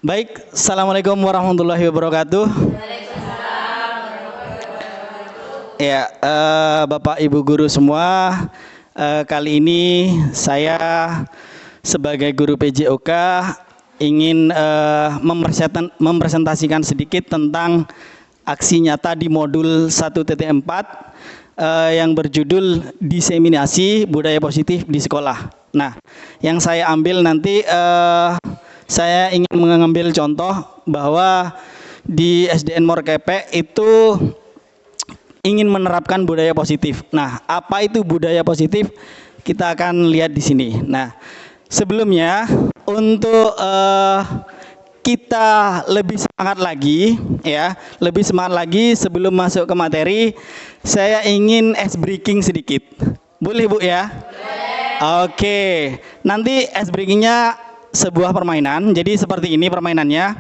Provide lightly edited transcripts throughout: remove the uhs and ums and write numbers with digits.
Baik, Assalamualaikum warahmatullahi wabarakatuh. Ya, Bapak Ibu guru semua, kali ini saya sebagai guru PJOK ingin mempresentasikan sedikit tentang aksi nyata di modul 1.4 yang berjudul diseminasi budaya positif di sekolah. Nah, yang saya ambil nanti saya ingin mengambil contoh bahwa di SDN Morkepe itu ingin menerapkan budaya positif. Nah, apa itu budaya positif? Kita akan lihat di sini. Nah, sebelumnya untuk kita lebih semangat lagi, ya, lebih semangat lagi sebelum masuk ke materi, saya ingin ice breaking sedikit. Boleh Bu ya? Boleh. Oke, nanti ice breakingnya sebuah permainan. Jadi seperti ini permainannya.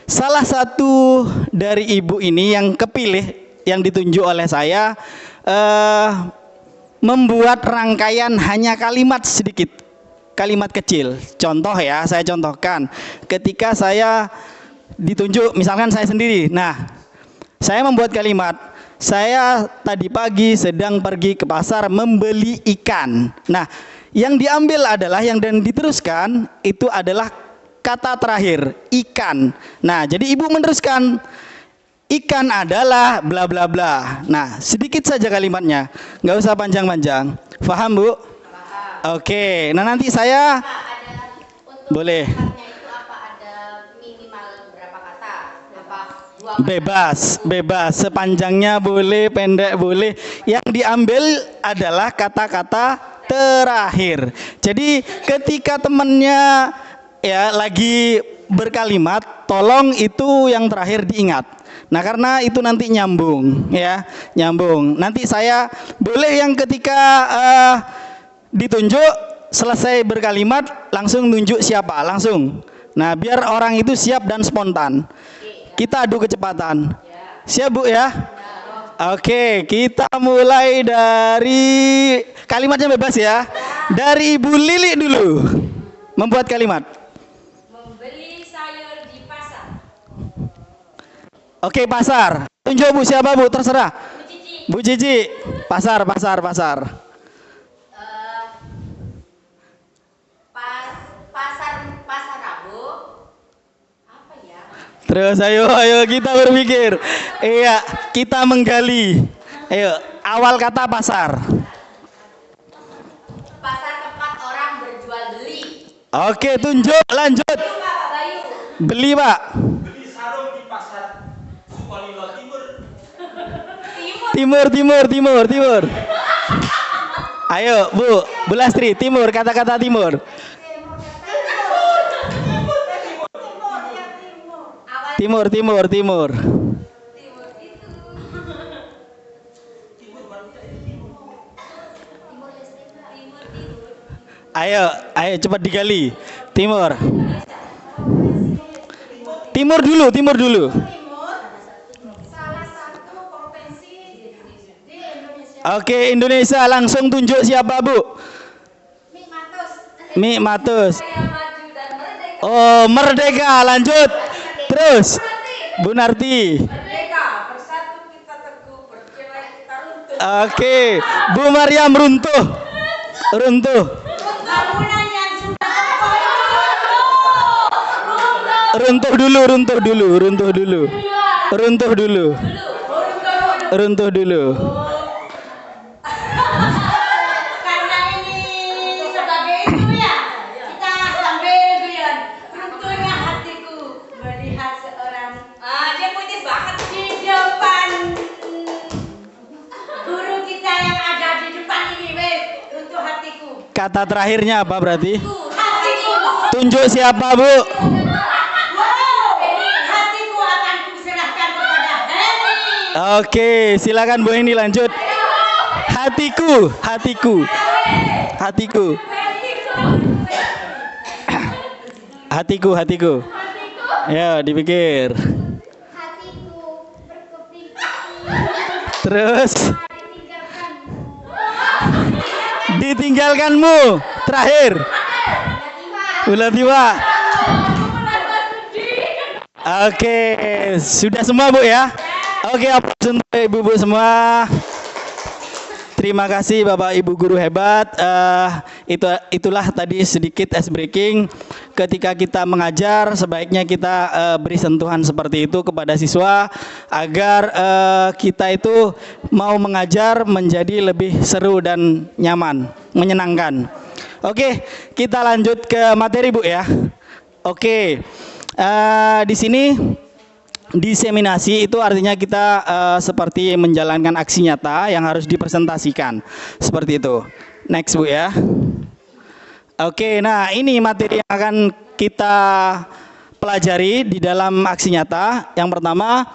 Salah satu dari ibu ini yang kepilih, yang ditunjuk oleh saya, membuat rangkaian hanya kalimat sedikit, kalimat kecil. Contoh ya, saya contohkan. Ketika saya ditunjuk, misalkan saya sendiri. Nah, saya membuat kalimat, saya tadi pagi sedang pergi ke pasar membeli ikan. Nah, yang diambil adalah, yang dan diteruskan itu adalah kata terakhir, ikan. Nah, jadi ibu meneruskan, ikan adalah bla bla bla. Nah, sedikit saja kalimatnya, nggak usah panjang-panjang. Paham Bu? Paham. Oke, nah nanti saya boleh. Bebas, bebas, sepanjangnya boleh, pendek boleh. Yang diambil adalah kata-kata terakhir. Jadi ketika temannya ya lagi berkalimat, tolong itu yang terakhir diingat. Nah, karena itu nanti nyambung, ya, nyambung. Nanti saya boleh yang ketika ditunjuk selesai berkalimat langsung tunjuk siapa, langsung. Nah, biar orang itu siap dan spontan. Kita adu kecepatan. Siap Bu ya? Oke, kita mulai dari kalimatnya bebas ya. Dari Ibu Lili dulu. Membuat kalimat. Membeli sayur di pasar. Oke, pasar. Tunjuk Bu, siapa Bu? Terserah. Bu Cici. Bu Cici. Pasar, pasar, pasar. Pasar Rabu. Apa ya? Terus ayo kita berpikir. Iya, kita menggali. Ayo, awal kata pasar. Pasar tempat orang berjual beli. Oke, tunjuk, lanjut. Beli Pak. Beli sarung di pasar Sukolilo Timur. Timur. Ayo Bu Lastri, timur, kata-kata timur. Timur. Ayo cepat digali. Timur dulu. Salah satu provinsi di Indonesia. Oke, Indonesia, langsung tunjuk siapa Bu? Mik Matus. Saya maju dan merdeka. Oh, merdeka, lanjut. Terus Bu Narti. Merdeka, bersatu kita teguh, bercerai kita runtuh. Oke, Bu Mariam runtuh. Bangunan yang sudah Runtuh dulu. Karena ini sebagai itu ya, kita sambil guyon. Runtuhnya hatiku melihat seorang dia putih banget di depan guru kita yang ada di depan ini, wes. Runtuh hatiku. Kata terakhirnya apa berarti? Hatiku. Tunjuk siapa Bu? Hatiku akan kuserahkan kepada Heni. Oke, silakan Bu Heni lanjut. Hatiku. Ya, dipikir. Hatiku berkeping. Terus ditinggalkanmu. Terakhir. Ulah tiba. Oke, sudah semua Bu ya? Oke, aplaus untuk ibu-ibu semua. Terima kasih Bapak Ibu guru hebat. Itulah tadi sedikit ice breaking. Ketika kita mengajar, sebaiknya kita beri sentuhan seperti itu kepada siswa agar kita itu mau mengajar menjadi lebih seru dan nyaman, menyenangkan. Oke, kita lanjut ke materi Bu ya. Oke, di sini diseminasi itu artinya kita seperti menjalankan aksi nyata yang harus dipresentasikan. Seperti itu. Next Bu ya. Oke, nah ini materi yang akan kita pelajari di dalam aksi nyata. Yang pertama,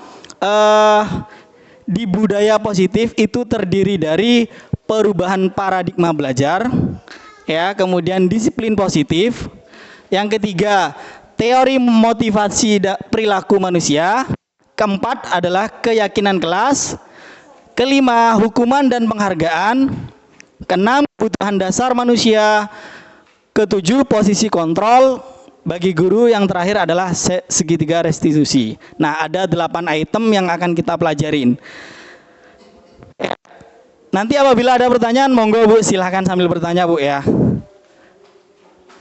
di budaya positif itu terdiri dari perubahan paradigma belajar, ya, kemudian disiplin positif. Yang ketiga, teori motivasi perilaku manusia. Keempat adalah keyakinan kelas. Kelima, hukuman dan penghargaan. Keenam, kebutuhan dasar manusia. Ketujuh, posisi kontrol bagi guru. Yang terakhir adalah segitiga restitusi. Nah, ada 8 item yang akan kita pelajarin. Nanti apabila ada pertanyaan, monggo Bu, silahkan sambil bertanya Bu ya.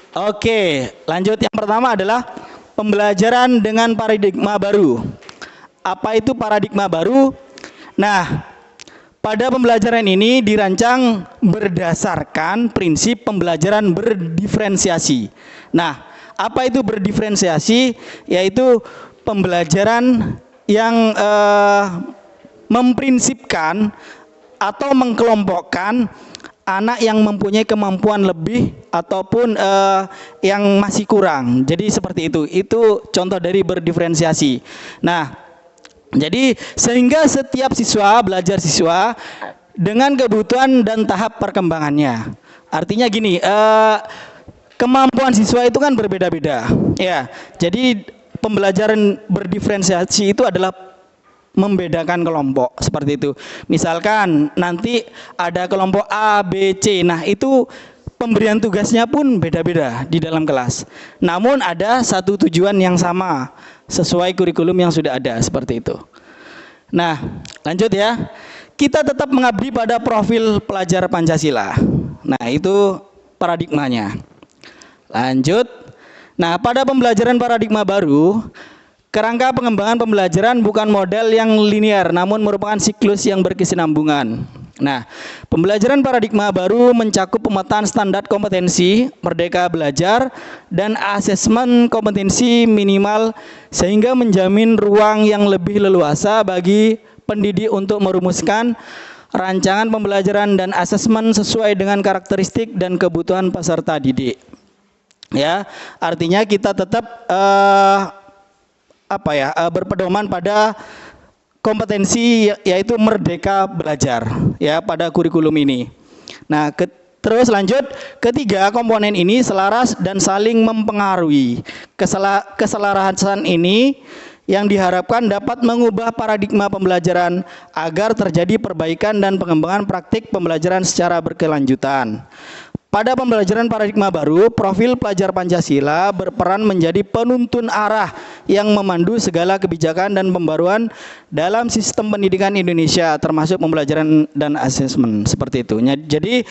Oke, lanjut. Yang pertama adalah pembelajaran dengan paradigma baru. Apa itu paradigma baru? Nah, pada pembelajaran ini dirancang berdasarkan prinsip pembelajaran berdiferensiasi. Nah, apa itu berdiferensiasi? Yaitu pembelajaran yang memprinsipkan atau mengkelompokkan anak yang mempunyai kemampuan lebih ataupun yang masih kurang. Jadi seperti itu. Itu contoh dari berdiferensiasi. Nah, jadi sehingga setiap siswa belajar siswa dengan kebutuhan dan tahap perkembangannya. Artinya gini, kemampuan siswa itu kan berbeda-beda. Ya, jadi pembelajaran berdiferensiasi itu adalah membedakan kelompok seperti itu. Misalkan nanti ada kelompok A, B, C. Nah, itu pemberian tugasnya pun beda-beda di dalam kelas. Namun ada satu tujuan yang sama sesuai kurikulum yang sudah ada seperti itu. Nah, lanjut ya. Kita tetap mengabdi pada profil pelajar Pancasila. Nah, itu paradigmanya. Lanjut. Nah, pada pembelajaran paradigma baru, kerangka pengembangan pembelajaran bukan model yang linear, namun merupakan siklus yang berkesinambungan. Nah, pembelajaran paradigma baru mencakup pemetaan standar kompetensi, merdeka belajar, dan asesmen kompetensi minimal sehingga menjamin ruang yang lebih leluasa bagi pendidik untuk merumuskan rancangan pembelajaran dan asesmen sesuai dengan karakteristik dan kebutuhan peserta didik. Ya, artinya kita tetap berpedoman pada kompetensi yaitu merdeka belajar ya pada kurikulum ini. Nah, terus lanjut, ketiga komponen ini selaras dan saling mempengaruhi. Keselarasan ini yang diharapkan dapat mengubah paradigma pembelajaran agar terjadi perbaikan dan pengembangan praktik pembelajaran secara berkelanjutan. Pada pembelajaran paradigma baru, profil pelajar Pancasila berperan menjadi penuntun arah yang memandu segala kebijakan dan pembaruan dalam sistem pendidikan Indonesia, termasuk pembelajaran dan asesmen seperti itu. Jadi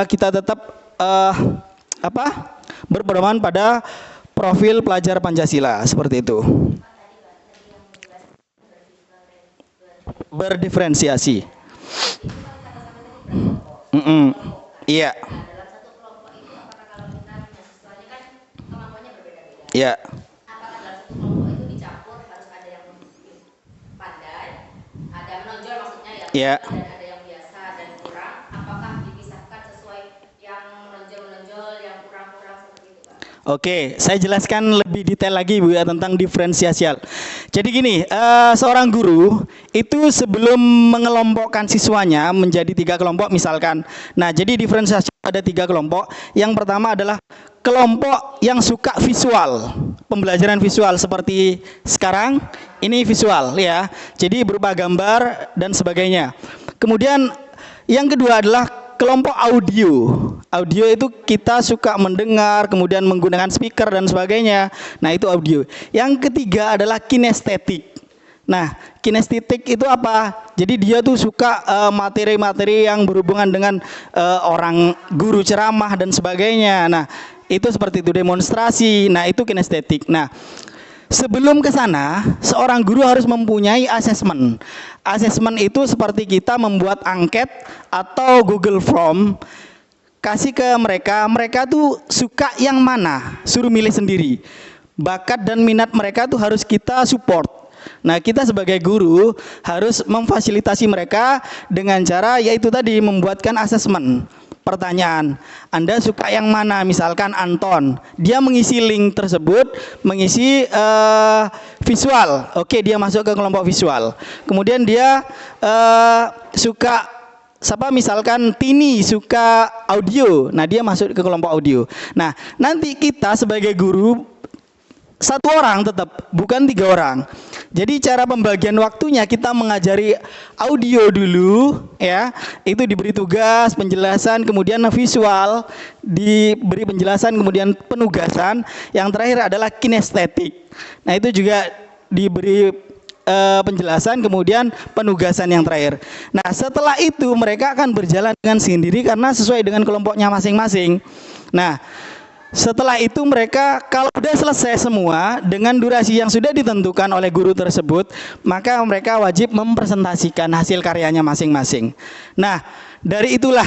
kita tetap berpedoman pada profil pelajar Pancasila seperti itu. Berdiferensiasi. Iya. Ya. Apakah dalam satu kelompok itu dicampur harus ada yang pandai, ada menonjol maksudnya ya, dan ada yang biasa dan kurang? Apakah dipisahkan sesuai yang menonjol, yang kurang seperti itu, Pak? Oke, saya jelaskan lebih detail lagi Bu ya tentang diferensiasial. Jadi gini, seorang guru itu sebelum mengelompokkan siswanya menjadi 3 kelompok misalkan. Nah, jadi diferensiasi ada 3 kelompok. Yang pertama adalah kelompok yang suka visual, pembelajaran visual seperti sekarang ini visual ya. Jadi berupa gambar dan sebagainya. Kemudian yang kedua adalah kelompok audio. Audio itu kita suka mendengar, kemudian menggunakan speaker dan sebagainya. Nah, itu audio. Yang ketiga adalah kinestetik. Nah, kinestetik itu apa? Jadi dia tuh suka materi-materi yang berhubungan dengan orang guru ceramah dan sebagainya. Nah, itu seperti itu, demonstrasi. Nah, itu kinestetik. Nah, sebelum ke sana, seorang guru harus mempunyai asesmen. Asesmen itu seperti kita membuat angket atau Google Form, kasih ke mereka, mereka tuh suka yang mana, suruh milih sendiri. Bakat dan minat mereka tuh harus kita support. Nah, kita sebagai guru harus memfasilitasi mereka dengan cara yaitu tadi membuatkan asesmen. Pertanyaan, Anda suka yang mana? Misalkan Anton, dia mengisi link tersebut, mengisi visual. Oke, dia masuk ke kelompok visual. Kemudian dia suka misalkan Tini suka audio. Nah, dia masuk ke kelompok audio. Nah, nanti kita sebagai guru satu orang tetap, bukan 3 orang. Jadi cara pembagian waktunya kita mengajari audio dulu, ya, itu diberi tugas, penjelasan, kemudian visual, diberi penjelasan, kemudian penugasan. Yang terakhir adalah kinestetik. Nah, itu juga diberi penjelasan, kemudian penugasan yang terakhir. Nah, setelah itu mereka akan berjalan dengan sendiri karena sesuai dengan kelompoknya masing-masing. Nah, setelah itu mereka kalau sudah selesai semua dengan durasi yang sudah ditentukan oleh guru tersebut, maka mereka wajib mempresentasikan hasil karyanya masing-masing. Nah, dari itulah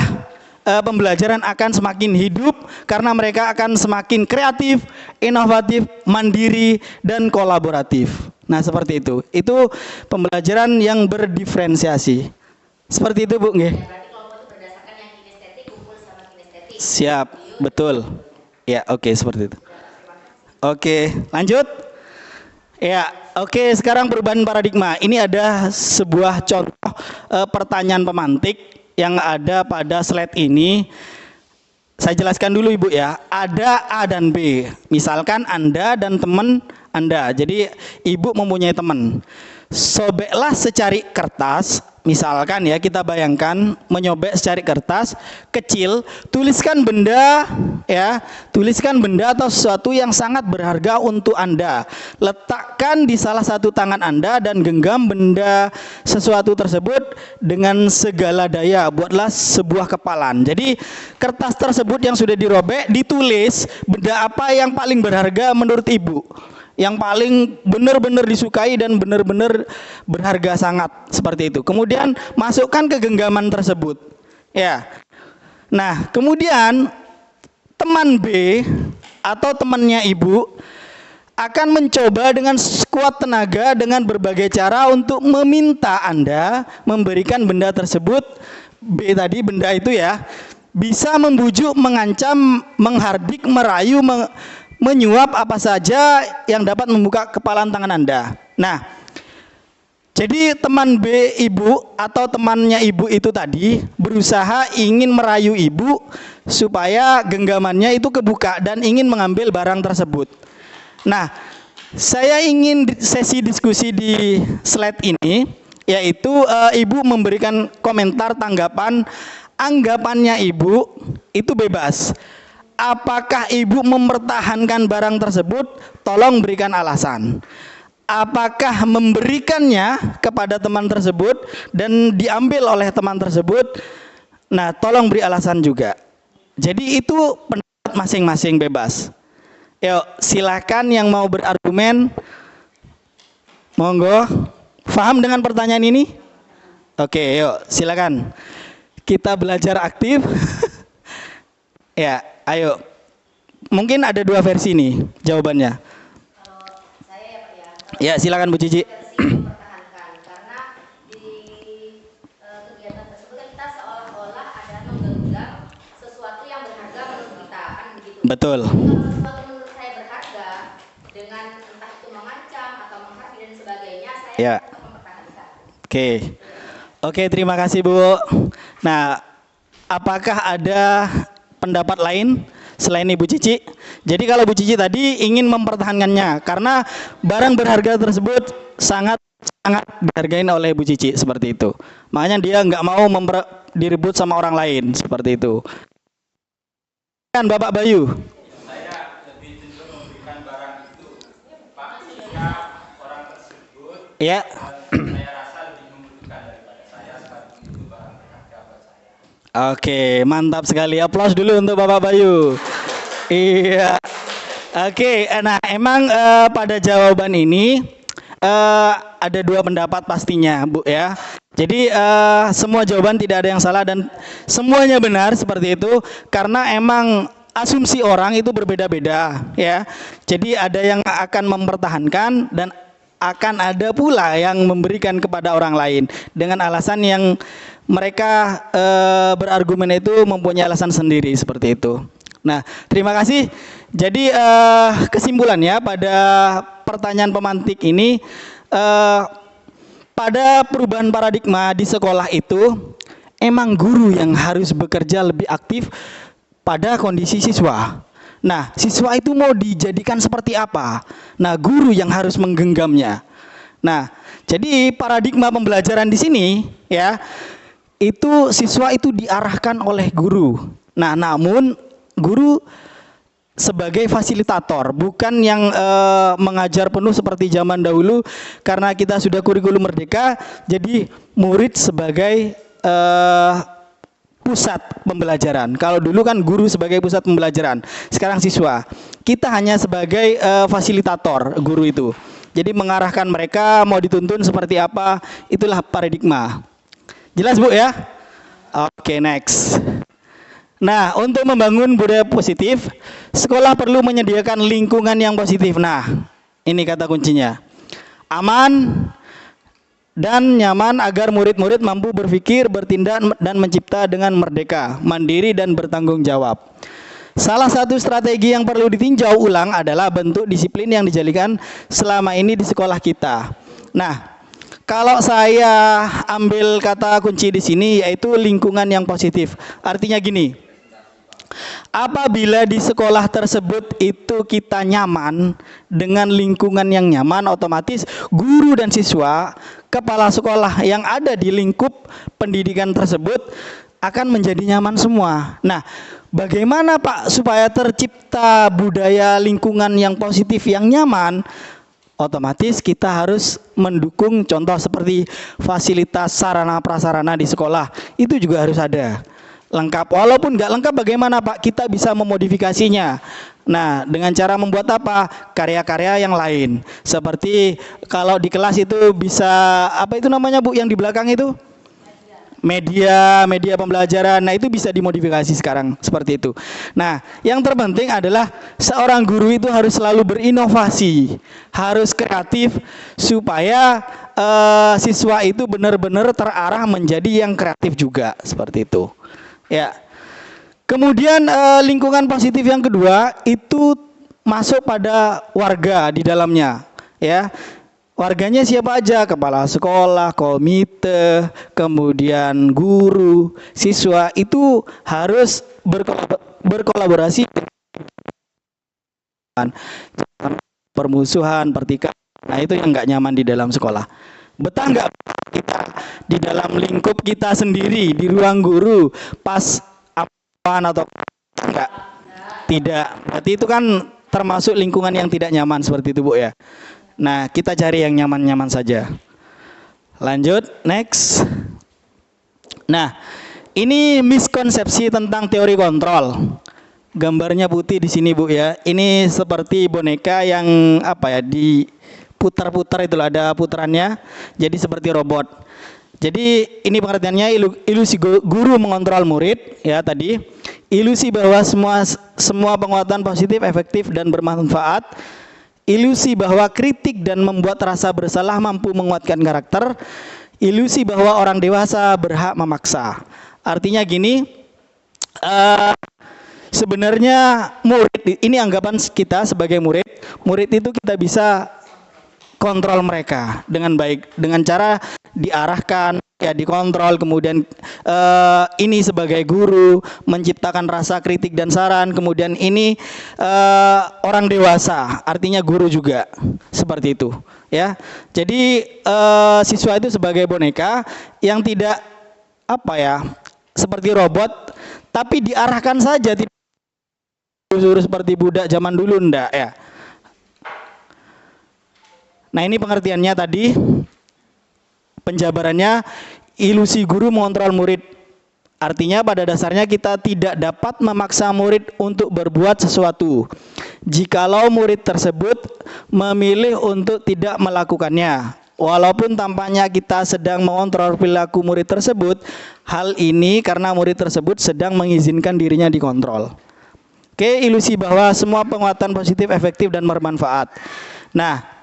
pembelajaran akan semakin hidup karena mereka akan semakin kreatif, inovatif, mandiri, dan kolaboratif. Nah, seperti itu. Itu pembelajaran yang berdiferensiasi. Seperti itu, Bu, nggih. Berarti kelompok itu berdasarkan yang kinestetik kumpul sama kinestetik. Siap, betul. Ya, oke, seperti itu. Oke, lanjut. Ya, oke, sekarang perubahan paradigma. Ini ada sebuah contoh pertanyaan pemantik yang ada pada slide ini. Saya jelaskan dulu, Ibu, ya. Ada A dan B. Misalkan Anda dan teman Anda. Jadi Ibu mempunyai teman. Sobeklah secari kertas. Misalkan ya, kita bayangkan menyobek secari kertas kecil, tuliskan benda ya, tuliskan benda atau sesuatu yang sangat berharga untuk Anda. Letakkan di salah satu tangan Anda dan genggam benda sesuatu tersebut dengan segala daya. Buatlah sebuah kepalan. Jadi kertas tersebut yang sudah dirobek ditulis benda apa yang paling berharga menurut Ibu, yang paling benar-benar disukai dan benar-benar berharga sangat, seperti itu. Kemudian masukkan ke genggaman tersebut. Ya. Nah, kemudian teman B atau temannya Ibu akan mencoba dengan sekuat tenaga dengan berbagai cara untuk meminta Anda memberikan benda tersebut. B tadi benda itu ya, bisa membujuk, mengancam, menghardik, merayu, menyuap apa saja yang dapat membuka kepalan tangan Anda. Nah, jadi teman B Ibu atau temannya Ibu itu tadi berusaha ingin merayu Ibu supaya genggamannya itu kebuka dan ingin mengambil barang tersebut. Nah, saya ingin sesi diskusi di slide ini, yaitu Ibu memberikan komentar, tanggapan, anggapannya Ibu itu bebas. Apakah Ibu mempertahankan barang tersebut? Tolong berikan alasan. Apakah memberikannya kepada teman tersebut dan diambil oleh teman tersebut? Nah, tolong beri alasan juga. Jadi itu pendapat masing-masing, bebas. Yuk, silakan yang mau berargumen. Monggo. Paham dengan pertanyaan ini? Oke, yuk, silakan. Kita belajar aktif. Ya, ayo. Mungkin ada 2 versi nih jawabannya. Kalau saya ya Pak ya. Ya, silakan Bu Cici. Versi mempertahankan karena di kegiatan tersebut kan kita seolah-olah ada menggenggam sesuatu yang berharga menurut kita, kan begitu. Betul. Jadi kalau sesuatu menurut saya berharga dengan entah itu mengancam atau menghardik dan sebagainya, saya Ya. tetap mempertahankan. Oke. Oke, terima kasih Bu. Nah, apakah ada pendapat lain selain Ibu Cici. Jadi kalau Bu Cici tadi ingin mempertahankannya karena barang berharga tersebut sangat dihargain oleh Bu Cici seperti itu. Makanya dia nggak mau direbut sama orang lain seperti itu. Kan Bapak Bayu? Saya lebih cenderung memberikan barang itu Pak jika orang tersebut Ya. saya rasa lebih membutuhkan daripada saya sekalipun itu barang berharga buat saya. Oke, mantap sekali. Aplaus dulu untuk Bapak Bayu. Iya. Oke, nah emang pada jawaban ini ada dua pendapat pastinya, Bu ya. Jadi semua jawaban tidak ada yang salah dan semuanya benar seperti itu karena emang asumsi orang itu berbeda-beda ya. Jadi ada yang akan mempertahankan dan akan ada pula yang memberikan kepada orang lain dengan alasan yang mereka berargumen itu mempunyai alasan sendiri seperti itu. Nah, terima kasih. Jadi kesimpulannya pada pertanyaan pemantik ini pada perubahan paradigma di sekolah itu emang guru yang harus bekerja lebih aktif pada kondisi siswa. Nah, siswa itu mau dijadikan seperti apa? Nah, guru yang harus menggenggamnya. Nah, jadi paradigma pembelajaran di sini ya, itu siswa itu diarahkan oleh guru. Nah, namun guru sebagai fasilitator, bukan yang mengajar penuh seperti zaman dahulu karena kita sudah kurikulum merdeka, jadi murid sebagai pusat pembelajaran. Kalau dulu kan guru sebagai pusat pembelajaran, sekarang siswa. Kita hanya sebagai fasilitator guru itu. Jadi mengarahkan mereka mau dituntun seperti apa, itulah paradigma. Jelas Bu ya? Oke, next. Nah, untuk membangun budaya positif, sekolah perlu menyediakan lingkungan yang positif. Nah, ini kata kuncinya. Aman dan nyaman agar murid-murid mampu berpikir, bertindak, dan mencipta dengan merdeka, mandiri, dan bertanggung jawab. Salah satu strategi yang perlu ditinjau ulang adalah bentuk disiplin yang dijadikan selama ini di sekolah kita. Nah, kalau saya ambil kata kunci di sini yaitu lingkungan yang positif. Artinya gini. Apabila di sekolah tersebut itu kita nyaman dengan lingkungan yang nyaman, otomatis guru dan siswa, kepala sekolah yang ada di lingkup pendidikan tersebut akan menjadi nyaman semua. Nah, bagaimana Pak supaya tercipta budaya lingkungan yang positif yang nyaman? Otomatis kita harus mendukung contoh seperti fasilitas sarana prasarana di sekolah. Itu juga harus ada. Lengkap, walaupun nggak lengkap bagaimana Pak, kita bisa memodifikasinya. Nah, dengan cara membuat apa? Karya-karya yang lain. Seperti kalau di kelas itu bisa, apa itu namanya Bu yang di belakang itu? Media pembelajaran. Nah, itu bisa dimodifikasi sekarang seperti itu. Nah, yang terpenting adalah seorang guru itu harus selalu berinovasi, harus kreatif supaya siswa itu benar-benar terarah menjadi yang kreatif juga seperti itu. Ya. Kemudian lingkungan positif yang kedua itu masuk pada warga di dalamnya, ya. Warganya siapa aja? Kepala sekolah, komite, kemudian guru, siswa itu harus berkolaborasi dengan permusuhan, pertikaian. Nah, itu yang nggak nyaman di dalam sekolah. Betah nggak kita di dalam lingkup kita sendiri di ruang guru pas apaan atau enggak? Tidak. Berarti itu kan termasuk lingkungan yang tidak nyaman seperti itu Bu ya. Nah, kita cari yang nyaman-nyaman saja. Lanjut, next. Nah, ini miskonsepsi tentang teori kontrol. Gambarnya putih di sini Bu ya. Ini seperti boneka yang apa ya, diputar-putar itulah, ada putarannya. Jadi seperti robot. Jadi ini pengertiannya ilusi guru mengontrol murid ya tadi. Ilusi bahwa semua penguatan positif, efektif dan bermanfaat. Ilusi bahwa kritik dan membuat rasa bersalah mampu menguatkan karakter. Ilusi bahwa orang dewasa berhak memaksa. Artinya gini, sebenarnya murid, ini anggapan kita sebagai murid. Murid itu kita bisa kontrol mereka dengan baik. Dengan cara diarahkan, ya dikontrol, kemudian ini sebagai guru menciptakan rasa kritik dan saran, kemudian ini orang dewasa, artinya guru juga, seperti itu ya. Jadi siswa itu sebagai boneka yang tidak apa ya, seperti robot, tapi diarahkan saja, tidak suruh seperti budak zaman dulu, ndak ya. Nah, ini pengertiannya tadi. Penjabarannya, ilusi guru mengontrol murid. Artinya pada dasarnya kita tidak dapat memaksa murid untuk berbuat sesuatu jikalau murid tersebut memilih untuk tidak melakukannya. Walaupun tampaknya kita sedang mengontrol perilaku murid tersebut, hal ini karena murid tersebut sedang mengizinkan dirinya dikontrol. Oke, ilusi bahwa semua penguatan positif, efektif, dan bermanfaat. Nah,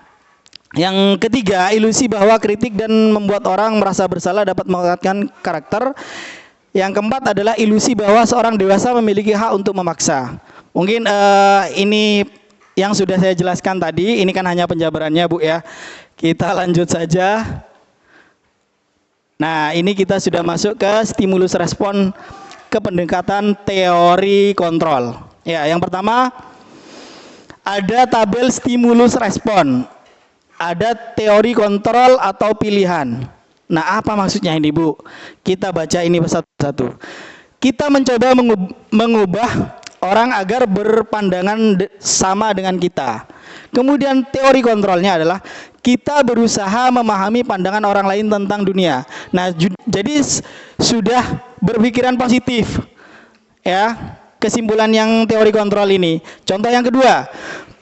yang ketiga, ilusi bahwa kritik dan membuat orang merasa bersalah dapat menguatkan karakter. Yang keempat adalah ilusi bahwa seorang dewasa memiliki hak untuk memaksa. Mungkin ini yang sudah saya jelaskan tadi, ini kan hanya penjabarannya, Bu ya. Kita lanjut saja. Nah, ini kita sudah masuk ke stimulus respon ke pendekatan teori kontrol. Ya, yang pertama ada tabel stimulus respon. Ada teori kontrol atau pilihan. Nah, apa maksudnya ini, Bu? Kita baca ini satu-satu. Kita mencoba mengubah orang agar berpandangan sama dengan kita. Kemudian teori kontrolnya adalah kita berusaha memahami pandangan orang lain tentang dunia. Nah, jadi sudah berpikiran positif. Ya, kesimpulan yang teori kontrol ini. Contoh yang kedua,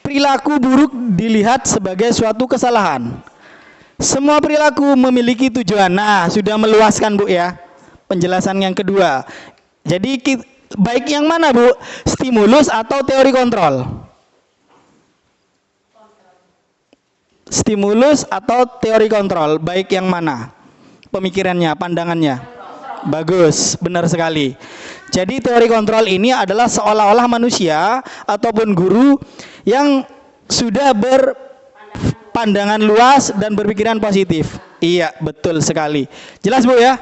perilaku buruk dilihat sebagai suatu kesalahan. Semua perilaku memiliki tujuan. Nah, sudah meluaskan, Bu ya. Penjelasan yang kedua. Jadi baik yang mana, Bu? Stimulus atau teori kontrol? Stimulus atau teori kontrol? Baik yang mana? Pemikirannya, pandangannya. Bagus, benar sekali. Jadi teori kontrol ini adalah seolah-olah manusia ataupun guru yang sudah berpandangan luas dan berpikiran positif. Iya, betul sekali. Jelas, Bu ya?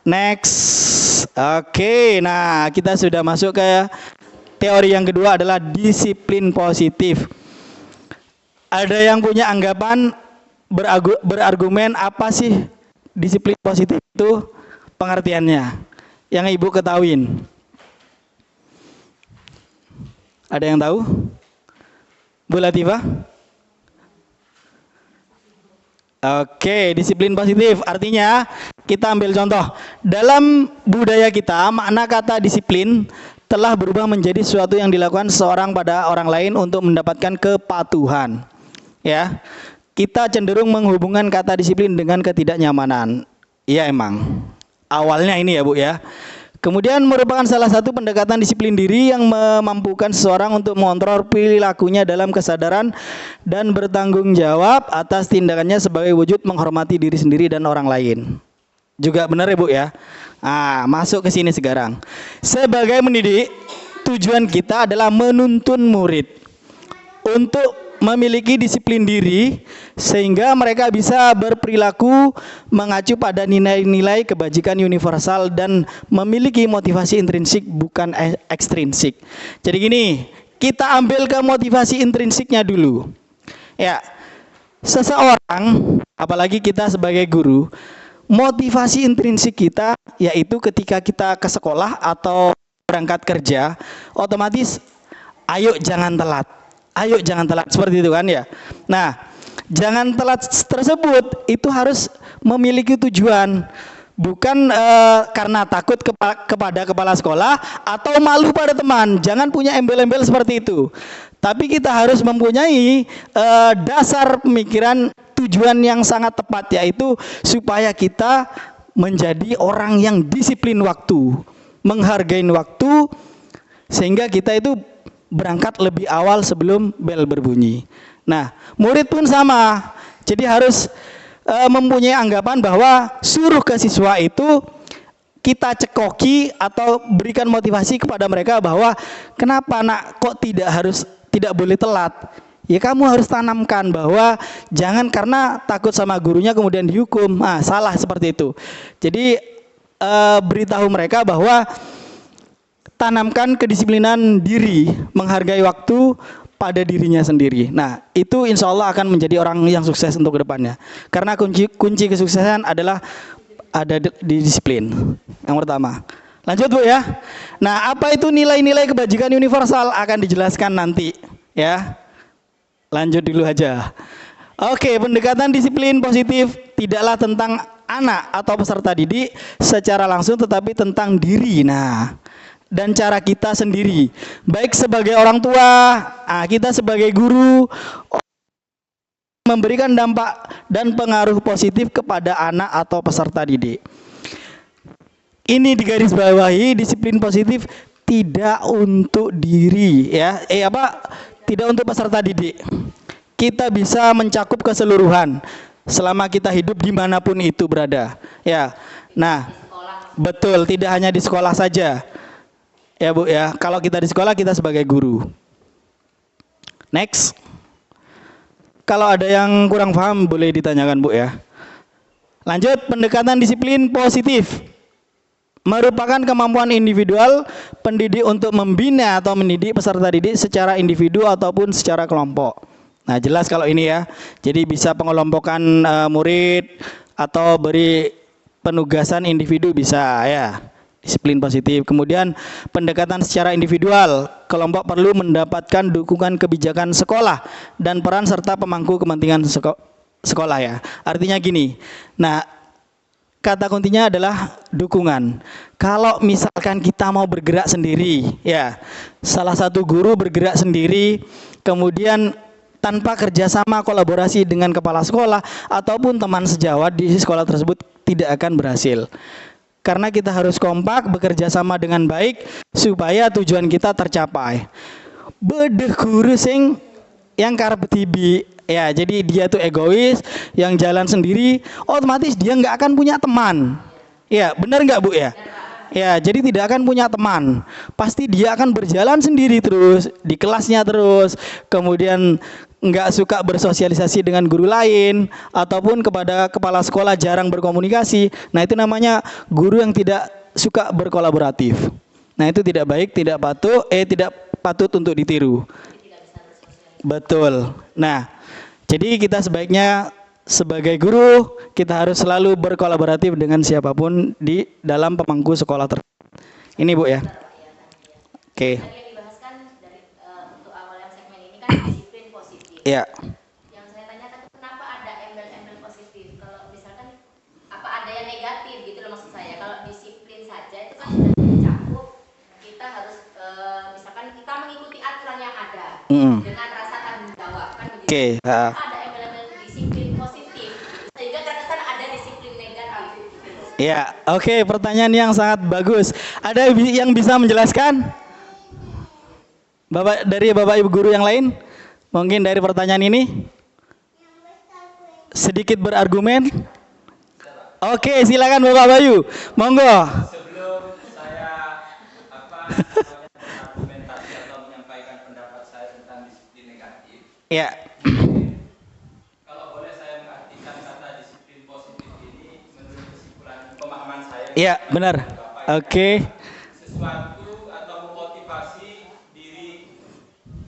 Next. Oke, nah kita sudah masuk ke teori yang kedua adalah disiplin positif. Ada yang punya anggapan, berargumen apa sih disiplin positif itu pengertiannya? Yang Ibu ketahuin. Ada yang tahu? Bu Latifah? Oke, disiplin positif artinya kita ambil contoh. Dalam budaya kita, makna kata disiplin telah berubah menjadi sesuatu yang dilakukan seseorang pada orang lain untuk mendapatkan kepatuhan. Ya. Kita cenderung menghubungkan kata disiplin dengan ketidaknyamanan. Iya emang. Awalnya ini ya, Bu ya. Kemudian merupakan salah satu pendekatan disiplin diri yang memampukan seseorang untuk mengontrol perilakunya dalam kesadaran dan bertanggung jawab atas tindakannya sebagai wujud menghormati diri sendiri dan orang lain. Juga benar ya, Bu ya. Nah, masuk ke sini sekarang. Sebagai mendidik, tujuan kita adalah menuntun murid untuk memiliki disiplin diri sehingga mereka bisa berperilaku mengacu pada nilai-nilai kebajikan universal dan memiliki motivasi intrinsik bukan ekstrinsik. Jadi gini, kita ambil ke motivasi intrinsiknya dulu. Ya, seseorang, apalagi kita sebagai guru, motivasi intrinsik kita yaitu ketika kita ke sekolah atau berangkat kerja, otomatis ayo jangan telat. Ayo jangan telat, seperti itu kan ya. Nah, jangan telat tersebut itu harus memiliki tujuan, bukan karena takut kepada kepala sekolah atau malu pada teman. Jangan punya embel-embel seperti itu. Tapi kita harus mempunyai dasar pemikiran tujuan yang sangat tepat, yaitu supaya kita menjadi orang yang disiplin waktu, menghargai waktu, sehingga kita itu berangkat lebih awal sebelum bel berbunyi. Nah, murid pun sama. Jadi harus mempunyai anggapan bahwa suruh ke siswa itu kita cekoki atau berikan motivasi kepada mereka bahwa kenapa nak kok tidak boleh telat. ya kamu harus tanamkan bahwa jangan karena takut sama gurunya kemudian dihukum. Ah, salah seperti itu. Jadi beritahu mereka bahwa tanamkan kedisiplinan diri, menghargai waktu pada dirinya sendiri. Nah, itu insya Allah akan menjadi orang yang sukses untuk kedepannya. Karena kunci kesuksesan adalah ada di disiplin. Yang pertama. Lanjut Bu ya. Nah, apa itu nilai-nilai kebajikan universal akan dijelaskan nanti ya. Lanjut dulu aja. Oke, pendekatan disiplin positif tidaklah tentang anak atau peserta didik secara langsung, tetapi tentang diri. Nah, dan cara kita sendiri, baik sebagai orang tua, kita sebagai guru, memberikan dampak dan pengaruh positif kepada anak atau peserta didik. Ini digarisbawahi, disiplin positif tidak untuk diri ya, tidak untuk peserta didik. Kita bisa mencakup keseluruhan selama kita hidup dimanapun itu berada ya. Nah, betul, tidak hanya di sekolah saja ya Bu ya. Kalau kita di sekolah, kita sebagai guru. Next. Kalau ada yang kurang paham boleh ditanyakan Bu ya. Lanjut, pendekatan disiplin positif merupakan kemampuan individual pendidik untuk membina atau mendidik peserta didik secara individu ataupun secara kelompok. Nah, jelas kalau ini ya. Jadi bisa pengelompokan murid atau beri penugasan individu bisa ya. Disiplin positif. Kemudian pendekatan secara individual, kelompok perlu mendapatkan dukungan kebijakan sekolah dan peran serta pemangku kepentingan sekolah ya. Artinya gini. Nah, kata kuncinya adalah dukungan. Kalau misalkan kita mau bergerak sendiri, ya, salah satu guru bergerak sendiri, kemudian tanpa kerjasama kolaborasi dengan kepala sekolah ataupun teman sejawat di sekolah tersebut tidak akan berhasil. Karena kita harus kompak, bekerja sama dengan baik supaya tujuan kita tercapai. Bedeh guru sing yang karep tibi. Ya, jadi dia tuh egois, yang jalan sendiri, otomatis dia nggak akan punya teman. Ya, benar nggak Bu ya? Ya, jadi tidak akan punya teman. Pasti dia akan berjalan sendiri terus, di kelasnya terus, kemudian nggak suka bersosialisasi dengan guru lain, ataupun kepada kepala sekolah jarang berkomunikasi. Nah, itu namanya guru yang tidak suka berkolaboratif. Nah, itu tidak baik, tidak patut untuk ditiru. Betul. Nah, jadi kita sebaiknya sebagai guru, kita harus selalu berkolaboratif dengan siapapun di dalam pemangku sekolah tersebut. Ini Bu ya. Oke. Tadi yang dibahas kan dari untuk awal yang segmen ini kan disiplin positif. Iya. Yang saya tanyakan kenapa ada embel-embel positif? Kalau misalkan apa ada yang negatif gitu loh maksud saya. Kalau disiplin saja itu kan sudah dicakup. Kita harus misalkan kita mengikuti aturan yang ada dengan rasa tanggung jawab kan begitu. Oke. Ada embel-embel disiplin positif sehingga terkesan ada disiplin negatif. Ya, oke, pertanyaan yang sangat bagus. Ada yang bisa menjelaskan? Dari Bapak Ibu guru yang lain? Mungkin dari pertanyaan ini? Sedikit berargumen? Oke, silakan Bapak Bayu. Monggo. Sebelum saya argumentasi atau menyampaikan pendapat saya tentang disiplin negatif, Ya. kalau boleh saya mengartikan kata disiplin positif ini menurut kesimpulan pemahaman saya. Iya, benar. Oke. Sesuatu atau memotivasi diri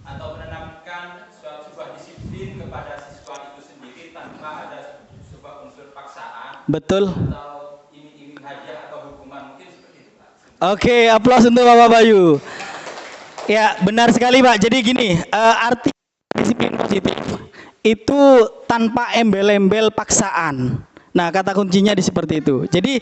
atau menanamkan sebuah disiplin kepada siswa itu sendiri tanpa ada sebuah unsur paksaan. Betul. Atau iming-iming hadiah atau hukuman, mungkin seperti itu Pak. Oke, aplaus untuk Bapak Bayu. Ya, benar sekali Pak. Jadi gini, arti disiplin positif itu tanpa embel-embel paksaan. Nah, kata kuncinya di seperti itu. Jadi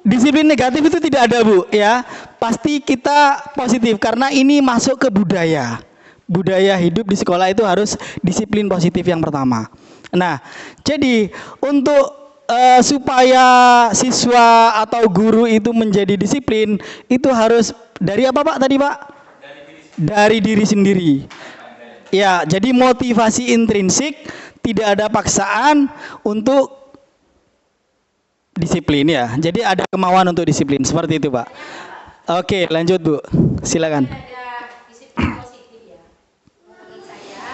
disiplin negatif itu tidak ada Bu ya. Pasti kita positif karena ini masuk ke budaya. Budaya hidup di sekolah itu harus disiplin positif yang pertama. Nah, jadi untuk supaya siswa atau guru itu menjadi disiplin, itu harus dari apa Pak tadi Pak? Dari diri sendiri. Ya, jadi motivasi intrinsik, tidak ada paksaan untuk disiplin ya. Jadi ada kemauan untuk disiplin, seperti itu Pak. Oke, lanjut Bu. Silakan. Ada disiplin positif ya. Menurut saya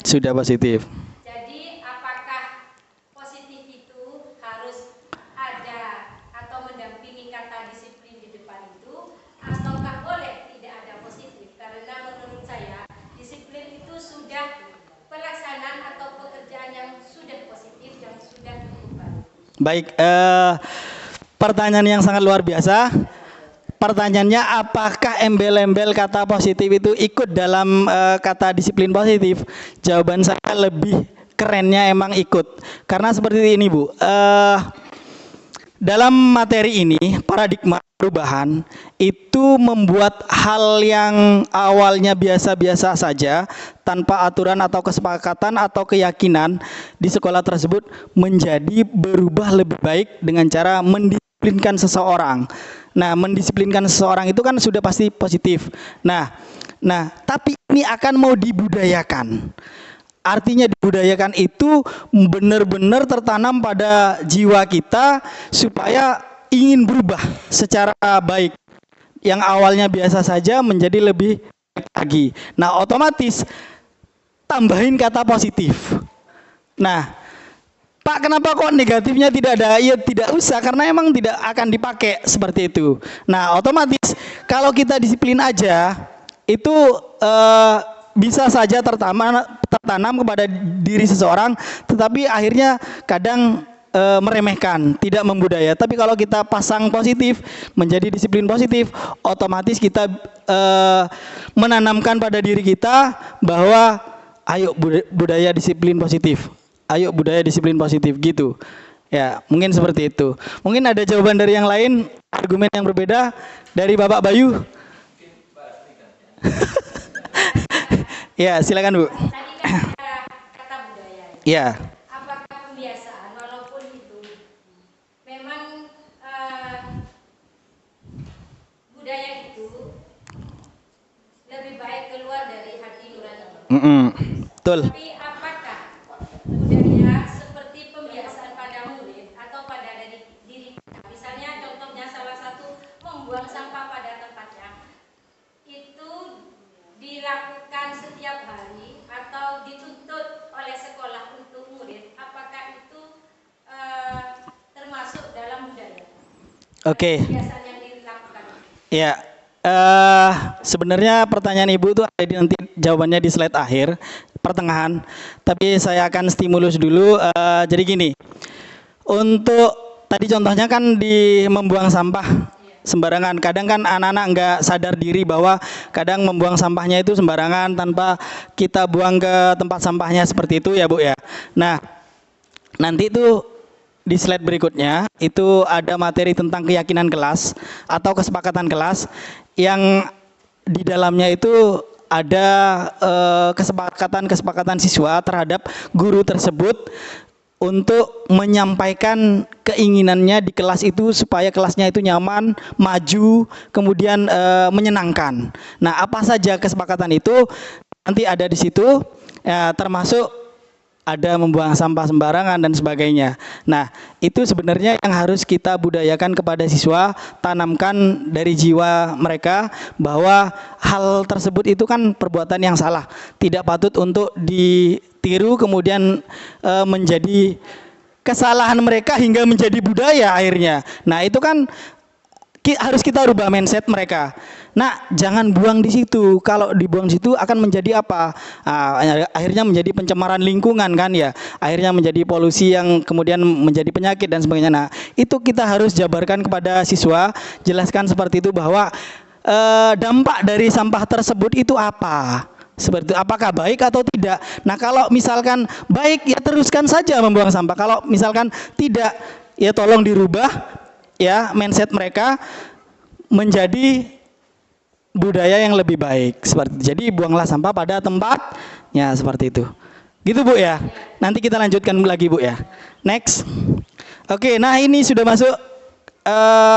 Sudah positif. Jadi apakah positif itu harus ada atau mendampingi kata disiplin di depan itu, ataukah boleh tidak ada positif? Karena menurut saya disiplin itu sudah pelaksanaan atau pekerjaan yang sudah positif, yang sudah cukup baik. Baik, pertanyaan yang sangat luar biasa. Pertanyaannya, apakah embel-embel kata positif itu ikut dalam kata disiplin positif? Jawaban saya lebih kerennya emang ikut. Karena seperti ini, Bu. Dalam materi ini, paradigma perubahan itu membuat hal yang awalnya biasa-biasa saja, tanpa aturan atau kesepakatan atau keyakinan di sekolah tersebut menjadi berubah lebih baik dengan cara mendisiplinkan seseorang. Nah, mendisiplinkan seseorang itu kan sudah pasti positif. Nah, tapi ini akan mau dibudayakan. Artinya dibudayakan itu benar-benar tertanam pada jiwa kita supaya ingin berubah secara baik. Yang awalnya biasa saja menjadi lebih baik lagi. Nah, otomatis tambahin kata positif. Nah, Pak, kenapa kok negatifnya tidak ada? Ya tidak usah, karena emang tidak akan dipakai seperti itu. Nah, otomatis kalau kita disiplin aja, itu bisa saja tertanam kepada diri seseorang, tetapi akhirnya kadang meremehkan, tidak membudaya. Tapi kalau kita pasang positif, menjadi disiplin positif, otomatis kita menanamkan pada diri kita bahwa ayo budaya disiplin positif. Ayo budaya disiplin positif gitu. Ya, mungkin seperti itu. Mungkin ada jawaban dari yang lain, argumen yang berbeda dari Bapak Bayu. Ya, silakan, Bu. Tadi kan ada kata budaya. Ya. Apakah pembiasaan walaupun itu memang budaya itu lebih baik keluar dari hati nurani. Betul. Tapi apakah budaya seperti pembiasaan pada murid atau pada diri kita, misalnya contohnya salah satu membuang sampah pada tempatnya, itu dilakukan setiap hari atau dituntut oleh sekolah untuk murid, apakah itu termasuk dalam budaya? Oke. Kebiasaan yang dilakukan. Ya. Sebenarnya pertanyaan Ibu itu ada nanti jawabannya di slide akhir, pertengahan. Tapi saya akan stimulus dulu. Jadi gini, untuk tadi contohnya kan di membuang sampah sembarangan. Kadang kan anak-anak nggak sadar diri bahwa kadang membuang sampahnya itu sembarangan tanpa kita buang ke tempat sampahnya seperti itu ya, Bu ya. Nah, nanti itu di slide berikutnya itu ada materi tentang keyakinan kelas atau kesepakatan kelas yang di dalamnya itu ada kesepakatan siswa terhadap guru tersebut untuk menyampaikan keinginannya di kelas itu supaya kelasnya itu nyaman, maju, kemudian menyenangkan. Nah, apa saja kesepakatan itu nanti ada di situ, ya, termasuk ada membuang sampah sembarangan dan sebagainya. Nah, itu sebenarnya yang harus kita budayakan kepada siswa, tanamkan dari jiwa mereka bahwa hal tersebut itu kan perbuatan yang salah, tidak patut untuk ditiru kemudian menjadi kesalahan mereka hingga menjadi budaya akhirnya. Nah, itu kan harus kita rubah mindset mereka. Nah, jangan buang di situ. Kalau dibuang di situ akan menjadi apa? Akhirnya menjadi pencemaran lingkungan kan ya. Akhirnya menjadi polusi yang kemudian menjadi penyakit dan sebagainya. Nah, itu kita harus jabarkan kepada siswa, jelaskan seperti itu bahwa dampak dari sampah tersebut itu apa? Seperti itu, apakah baik atau tidak? Nah, kalau misalkan baik ya teruskan saja membuang sampah. Kalau misalkan tidak, ya tolong dirubah ya mindset mereka menjadi budaya yang lebih baik seperti itu. Jadi buanglah sampah pada tempatnya seperti itu. Gitu, Bu ya. Nanti kita lanjutkan lagi, Bu ya. Next. Oke, nah ini sudah masuk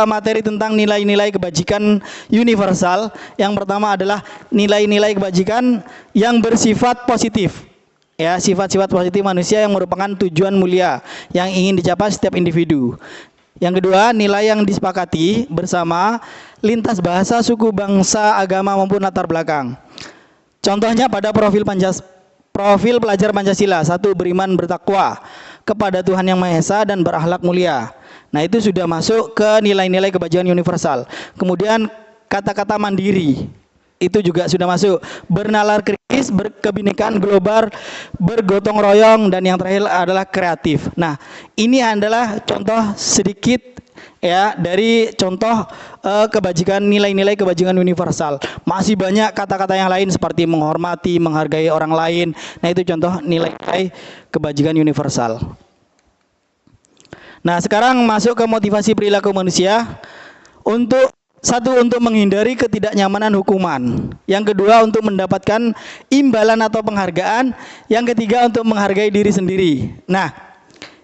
materi tentang nilai-nilai kebajikan universal. Yang pertama adalah nilai-nilai kebajikan yang bersifat positif. Ya, sifat-sifat positif manusia yang merupakan tujuan mulia yang ingin dicapai setiap individu. Yang kedua, nilai yang disepakati bersama lintas bahasa, suku, bangsa, agama maupun latar belakang. Contohnya pada profil Profil pelajar Pancasila, 1. Beriman bertakwa kepada Tuhan Yang Maha Esa dan berakhlak mulia. Nah, itu sudah masuk ke nilai-nilai kebajikan universal. Kemudian kata-kata mandiri, itu juga sudah masuk. Bernalar kritis, berkebinekaan global, bergotong royong, dan yang terakhir adalah kreatif. Nah, ini adalah contoh sedikit ya dari contoh kebajikan, nilai-nilai kebajikan universal. Masih banyak kata-kata yang lain seperti menghormati, menghargai orang lain. Nah, itu contoh nilai-nilai kebajikan universal. Nah, sekarang masuk ke motivasi perilaku manusia. Untuk 1, untuk menghindari ketidaknyamanan hukuman. Yang kedua, untuk mendapatkan imbalan atau penghargaan. Yang ketiga, untuk menghargai diri sendiri. Nah,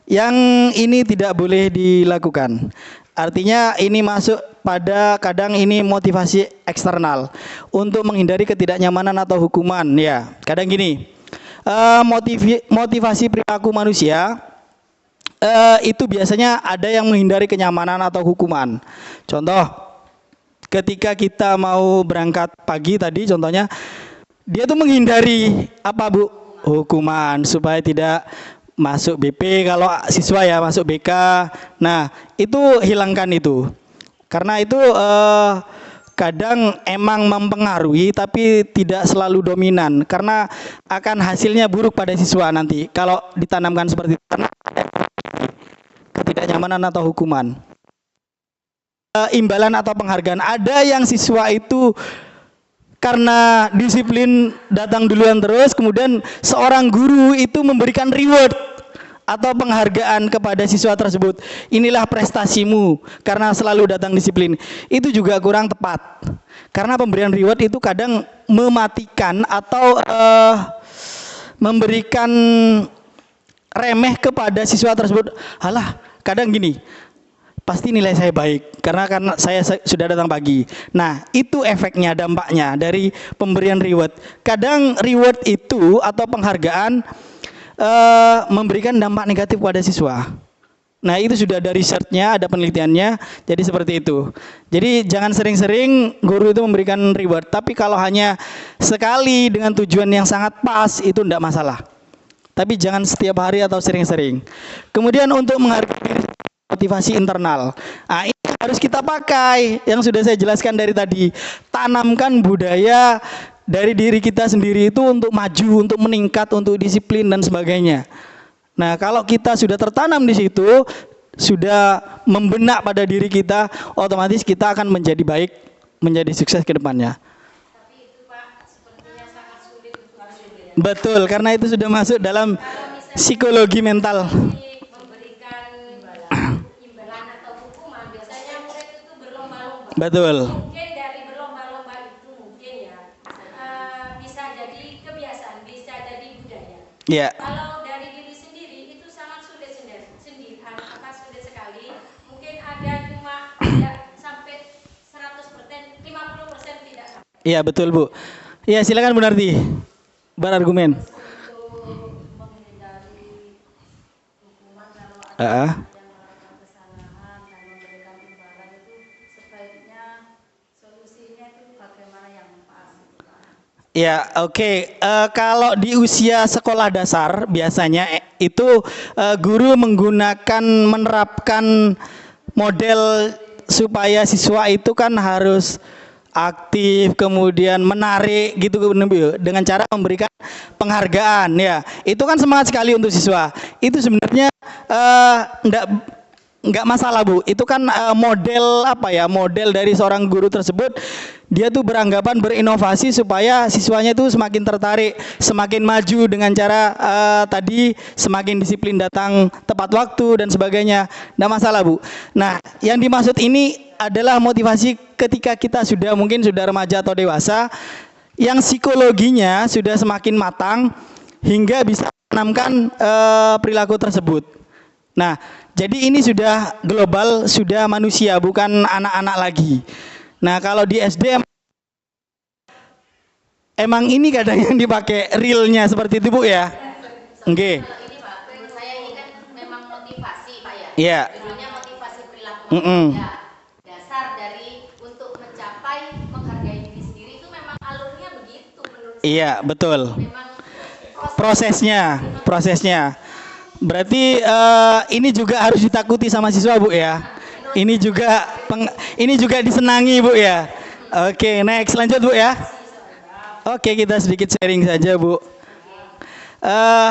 yang ini tidak boleh dilakukan. Artinya ini masuk pada kadang ini motivasi eksternal untuk menghindari ketidaknyamanan atau hukuman. Ya, kadang gini, motivasi perilaku manusia itu biasanya ada yang menghindari kenyamanan atau hukuman. Contoh, ketika kita mau berangkat pagi tadi, contohnya dia tuh menghindari apa, Bu? Hukuman, supaya tidak masuk BP kalau siswa ya, masuk BK. Nah, itu hilangkan itu. Karena itu kadang emang mempengaruhi tapi tidak selalu dominan, karena akan hasilnya buruk pada siswa nanti kalau ditanamkan seperti itu, karena ada ketidaknyamanan atau hukuman. Imbalan atau penghargaan, ada yang siswa itu karena disiplin datang duluan terus, kemudian seorang guru itu memberikan reward atau penghargaan kepada siswa tersebut. Inilah prestasimu karena selalu datang disiplin. Itu juga kurang tepat. Karena pemberian reward itu kadang mematikan atau memberikan remeh kepada siswa tersebut. Halah, kadang gini, pasti nilai saya baik karena saya sudah datang pagi. Nah, itu efeknya, dampaknya dari pemberian reward. Kadang reward itu atau penghargaan memberikan dampak negatif pada siswa. Nah, itu sudah ada research-nya, ada penelitiannya. Jadi seperti itu. Jadi jangan sering-sering guru itu memberikan reward. Tapi kalau hanya sekali dengan tujuan yang sangat pas, itu tidak masalah. Tapi jangan setiap hari atau sering-sering. Kemudian untuk menghargai diri, motivasi internal. Nah, ini harus kita pakai yang sudah saya jelaskan dari tadi. Tanamkan budaya dari diri kita sendiri itu untuk maju, untuk meningkat, untuk disiplin dan sebagainya. Nah, kalau kita sudah tertanam di situ, sudah membenak pada diri kita, otomatis kita akan menjadi baik, menjadi sukses ke depannya. Tapi itu Pak, sepertinya sangat sulit untuk dilakukan. Betul, karena itu sudah masuk dalam psikologi mental. Memberikan imbalan atau hukuman, biasanya murid itu berlomba-lomba. Betul. Mungkin dari berlomba-lomba itu mungkin ya bisa jadi kebiasaan, bisa jadi budaya. Iya. Kalau dari diri sendiri itu sangat sulit sendiri, sulit sekali. Mungkin ada cuma tidak sampai 100%, 50% tidak sampai. Iya, betul, Bu. Iya, silakan Bu Narti. Berargumen. Untuk menghindari hukuman kalau ada yang melakukan kesalahan dan memberikan imbalan itu sebaiknya solusinya itu bagaimana yang pas. Ya, oke. Kalau di usia sekolah dasar biasanya itu guru menerapkan model supaya siswa itu kan harus aktif, kemudian menarik gitu dengan cara memberikan penghargaan ya. Itu kan semangat sekali untuk siswa. Itu sebenarnya enggak masalah, Bu. Itu kan model apa ya? Model dari seorang guru tersebut, dia tuh beranggapan berinovasi supaya siswanya itu semakin tertarik, semakin maju dengan cara tadi semakin disiplin datang tepat waktu dan sebagainya. Enggak masalah, Bu. Nah, yang dimaksud ini adalah motivasi ketika kita mungkin sudah remaja atau dewasa yang psikologinya sudah semakin matang hingga bisa menanamkan perilaku tersebut. Nah, jadi ini sudah global, sudah manusia, bukan anak-anak lagi. Nah, kalau di SD emang ini kadang yang dipakai realnya seperti itu, Bu ya. Oke. Kalau ini Pak, menurut saya ini kan memang motivasi Pak ya. Iya. Judulnya motivasi perilaku manusia. Dasar dari untuk mencapai menghargai diri sendiri itu memang alurnya begitu menurut saya. Iya, betul. Memang prosesnya. Berarti ini juga harus ditakuti sama siswa, Bu ya. Ini juga disenangi, Bu ya. Oke, next lanjut, Bu ya. Oke, kita sedikit sharing saja, Bu.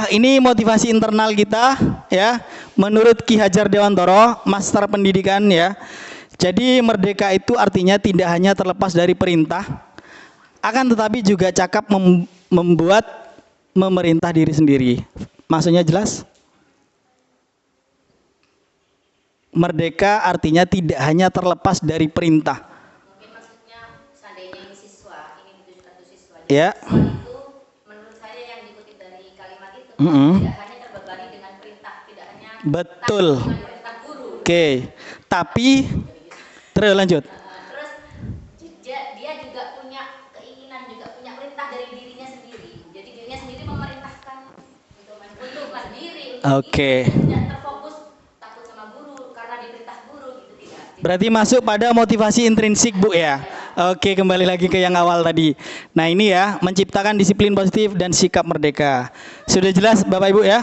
Ini motivasi internal kita ya. Menurut Ki Hajar Dewantara, Master Pendidikan ya. Jadi merdeka itu artinya tidak hanya terlepas dari perintah, akan tetapi juga cakap membuat memerintah diri sendiri. Maksudnya jelas? Merdeka artinya tidak hanya terlepas dari perintah. Mungkin maksudnya seandainya ini siswa, ini ditujukan untuk siswa. Ya. Siswa itu menurut saya yang dikutip dari kalimat itu tidak hanya terbebani dengan perintah, tidak hanya Betul. dengan perintah guru. Oke. Tapi terus lanjut. Terus dia juga punya keinginan, juga punya perintah dari dirinya sendiri. Jadi dirinya sendiri memerintahkan untuk mandiri. Oke. Tidak terfokus takut sama guru karena diperintah guru gitu, tidak. Berarti masuk pada motivasi intrinsik, Bu ya. Oke, kembali lagi ke yang awal tadi. Nah, ini ya, menciptakan disiplin positif dan sikap merdeka. Sudah jelas Bapak Ibu ya?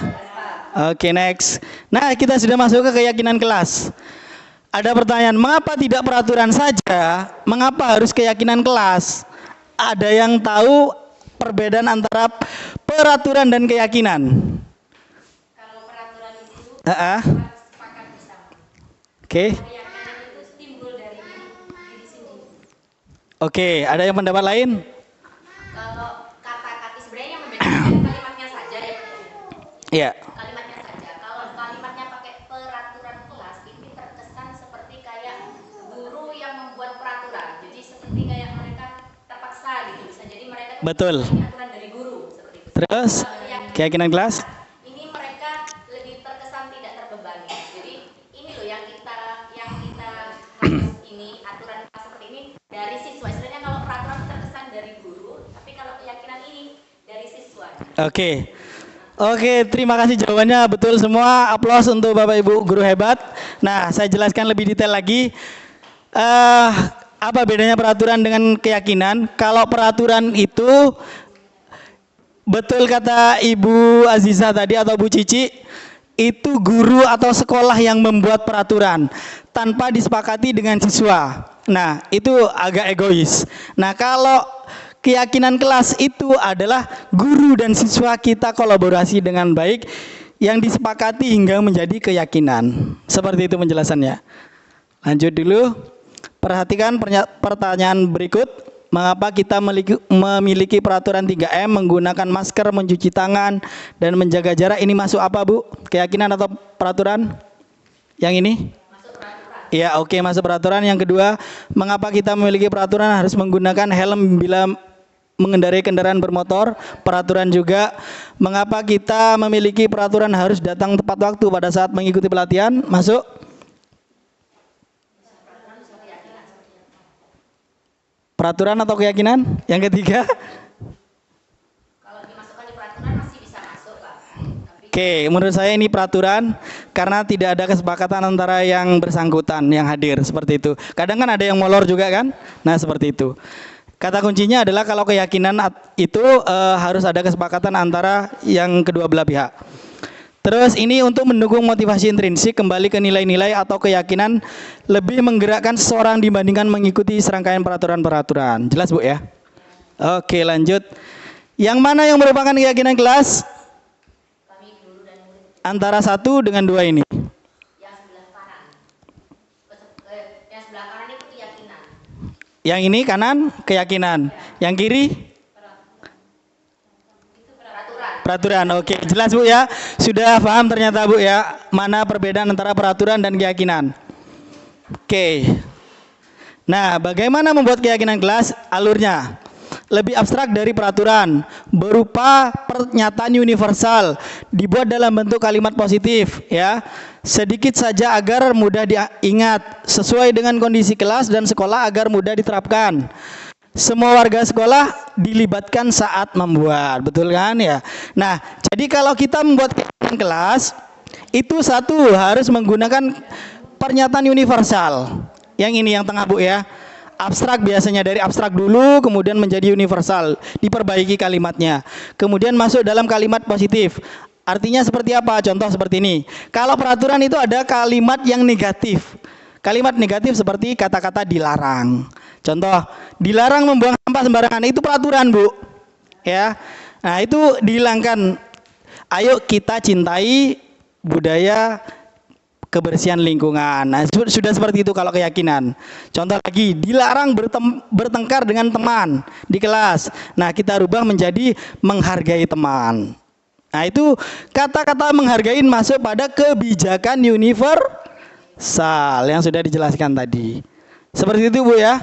Oke, next. Nah, kita sudah masuk ke keyakinan kelas. Ada pertanyaan, mengapa tidak peraturan saja? Mengapa harus keyakinan kelas? Ada yang tahu perbedaan antara peraturan dan keyakinan? Kalau peraturan itu sepakat bersama. Oke. Keyakinan itu timbul dari diri sendiri. Oke, ada yang pendapat lain? Kalau kata-kata sebenarnya yang membedakan kalimatnya saja ya. Iya. Kalimatnya saja. Kalau kalimatnya pakai peraturan kelas, ini terkesan seperti kayak guru yang membuat peraturan. Jadi seperti kayak mereka terpaksa gitu. Bisa jadi mereka Betul. ini aturan dari guru seperti itu. Terus keyakinan kelas? Ini mereka lebih terkesan tidak terbebani. Jadi ini loh yang kita harus ini aturan seperti ini dari siswa. Istilahnya kalau peraturan terkesan dari guru, tapi kalau keyakinan ini dari siswa. Oke, terima kasih jawabannya betul semua. Aplaus untuk Bapak Ibu guru hebat. Nah, saya jelaskan lebih detail lagi. Apa bedanya peraturan dengan keyakinan? Kalau peraturan itu betul kata Ibu Aziza tadi atau Bu Cici, itu guru atau sekolah yang membuat peraturan tanpa disepakati dengan siswa. Nah, itu agak egois. Nah, kalau keyakinan kelas itu adalah guru dan siswa kita kolaborasi dengan baik yang disepakati hingga menjadi keyakinan. Seperti itu penjelasannya. Lanjut dulu. Perhatikan pertanyaan berikut. Mengapa kita memiliki peraturan 3M, menggunakan masker, mencuci tangan, dan menjaga jarak? Ini masuk apa, Bu? Keyakinan atau peraturan? Yang ini? Masuk peraturan. Ya, oke, masuk peraturan. Yang kedua, mengapa kita memiliki peraturan harus menggunakan helm bila mengendarai kendaraan bermotor? Peraturan juga. Mengapa kita memiliki peraturan harus datang tepat waktu pada saat mengikuti pelatihan? Masuk. Peraturan atau keyakinan? Yang ketiga. Kalau dimasukkan di peraturan masih bisa masuk lah. Tapi Oke, menurut saya ini peraturan karena tidak ada kesepakatan antara yang bersangkutan, yang hadir, seperti itu. Kadang kan ada yang molor juga kan? Nah, seperti itu. Kata kuncinya adalah kalau keyakinan itu harus ada kesepakatan antara yang kedua belah pihak. Terus ini untuk mendukung motivasi intrinsik, kembali ke nilai-nilai atau keyakinan lebih menggerakkan seseorang dibandingkan mengikuti serangkaian peraturan-peraturan. Jelas, Bu ya? Oke, lanjut. Yang mana yang merupakan keyakinan kelas? kami guru dan murid Antara 1 dengan 2 ini. yang sebelah kanan. Yang sebelah kanan itu keyakinan. Yang ini kanan, keyakinan. Yang kiri? Itu peraturan. Peraturan. Oke, jelas, Bu ya. Sudah paham ternyata, Bu ya, mana perbedaan antara peraturan dan keyakinan. Oke. Nah, bagaimana membuat keyakinan kelas? Alurnya lebih abstrak dari peraturan, berupa pernyataan universal, dibuat dalam bentuk kalimat positif ya. Sedikit saja agar mudah diingat, sesuai dengan kondisi kelas dan sekolah agar mudah diterapkan. Semua warga sekolah dilibatkan saat membuat, betul kan ya? Nah, jadi kalau kita membuat keyakinan kelas, itu harus menggunakan pernyataan universal. Yang ini yang tengah, Bu ya. Abstrak biasanya dari abstrak dulu kemudian menjadi universal, diperbaiki kalimatnya. Kemudian masuk dalam kalimat positif. Artinya seperti apa? Contoh seperti ini. Kalau peraturan itu ada kalimat yang negatif. Kalimat negatif seperti kata-kata dilarang. Contoh, dilarang membuang sampah sembarangan, itu peraturan, Bu. Ya. Nah, itu dihilangkan. Ayo kita cintai budaya kebersihan lingkungan. Nah, sudah seperti itu kalau keyakinan. Contoh lagi, dilarang bertengkar dengan teman di kelas. Nah, kita rubah menjadi menghargai teman. Nah, itu kata-kata menghargai masuk pada kebijakan universal yang sudah dijelaskan tadi. Seperti itu, Bu, ya.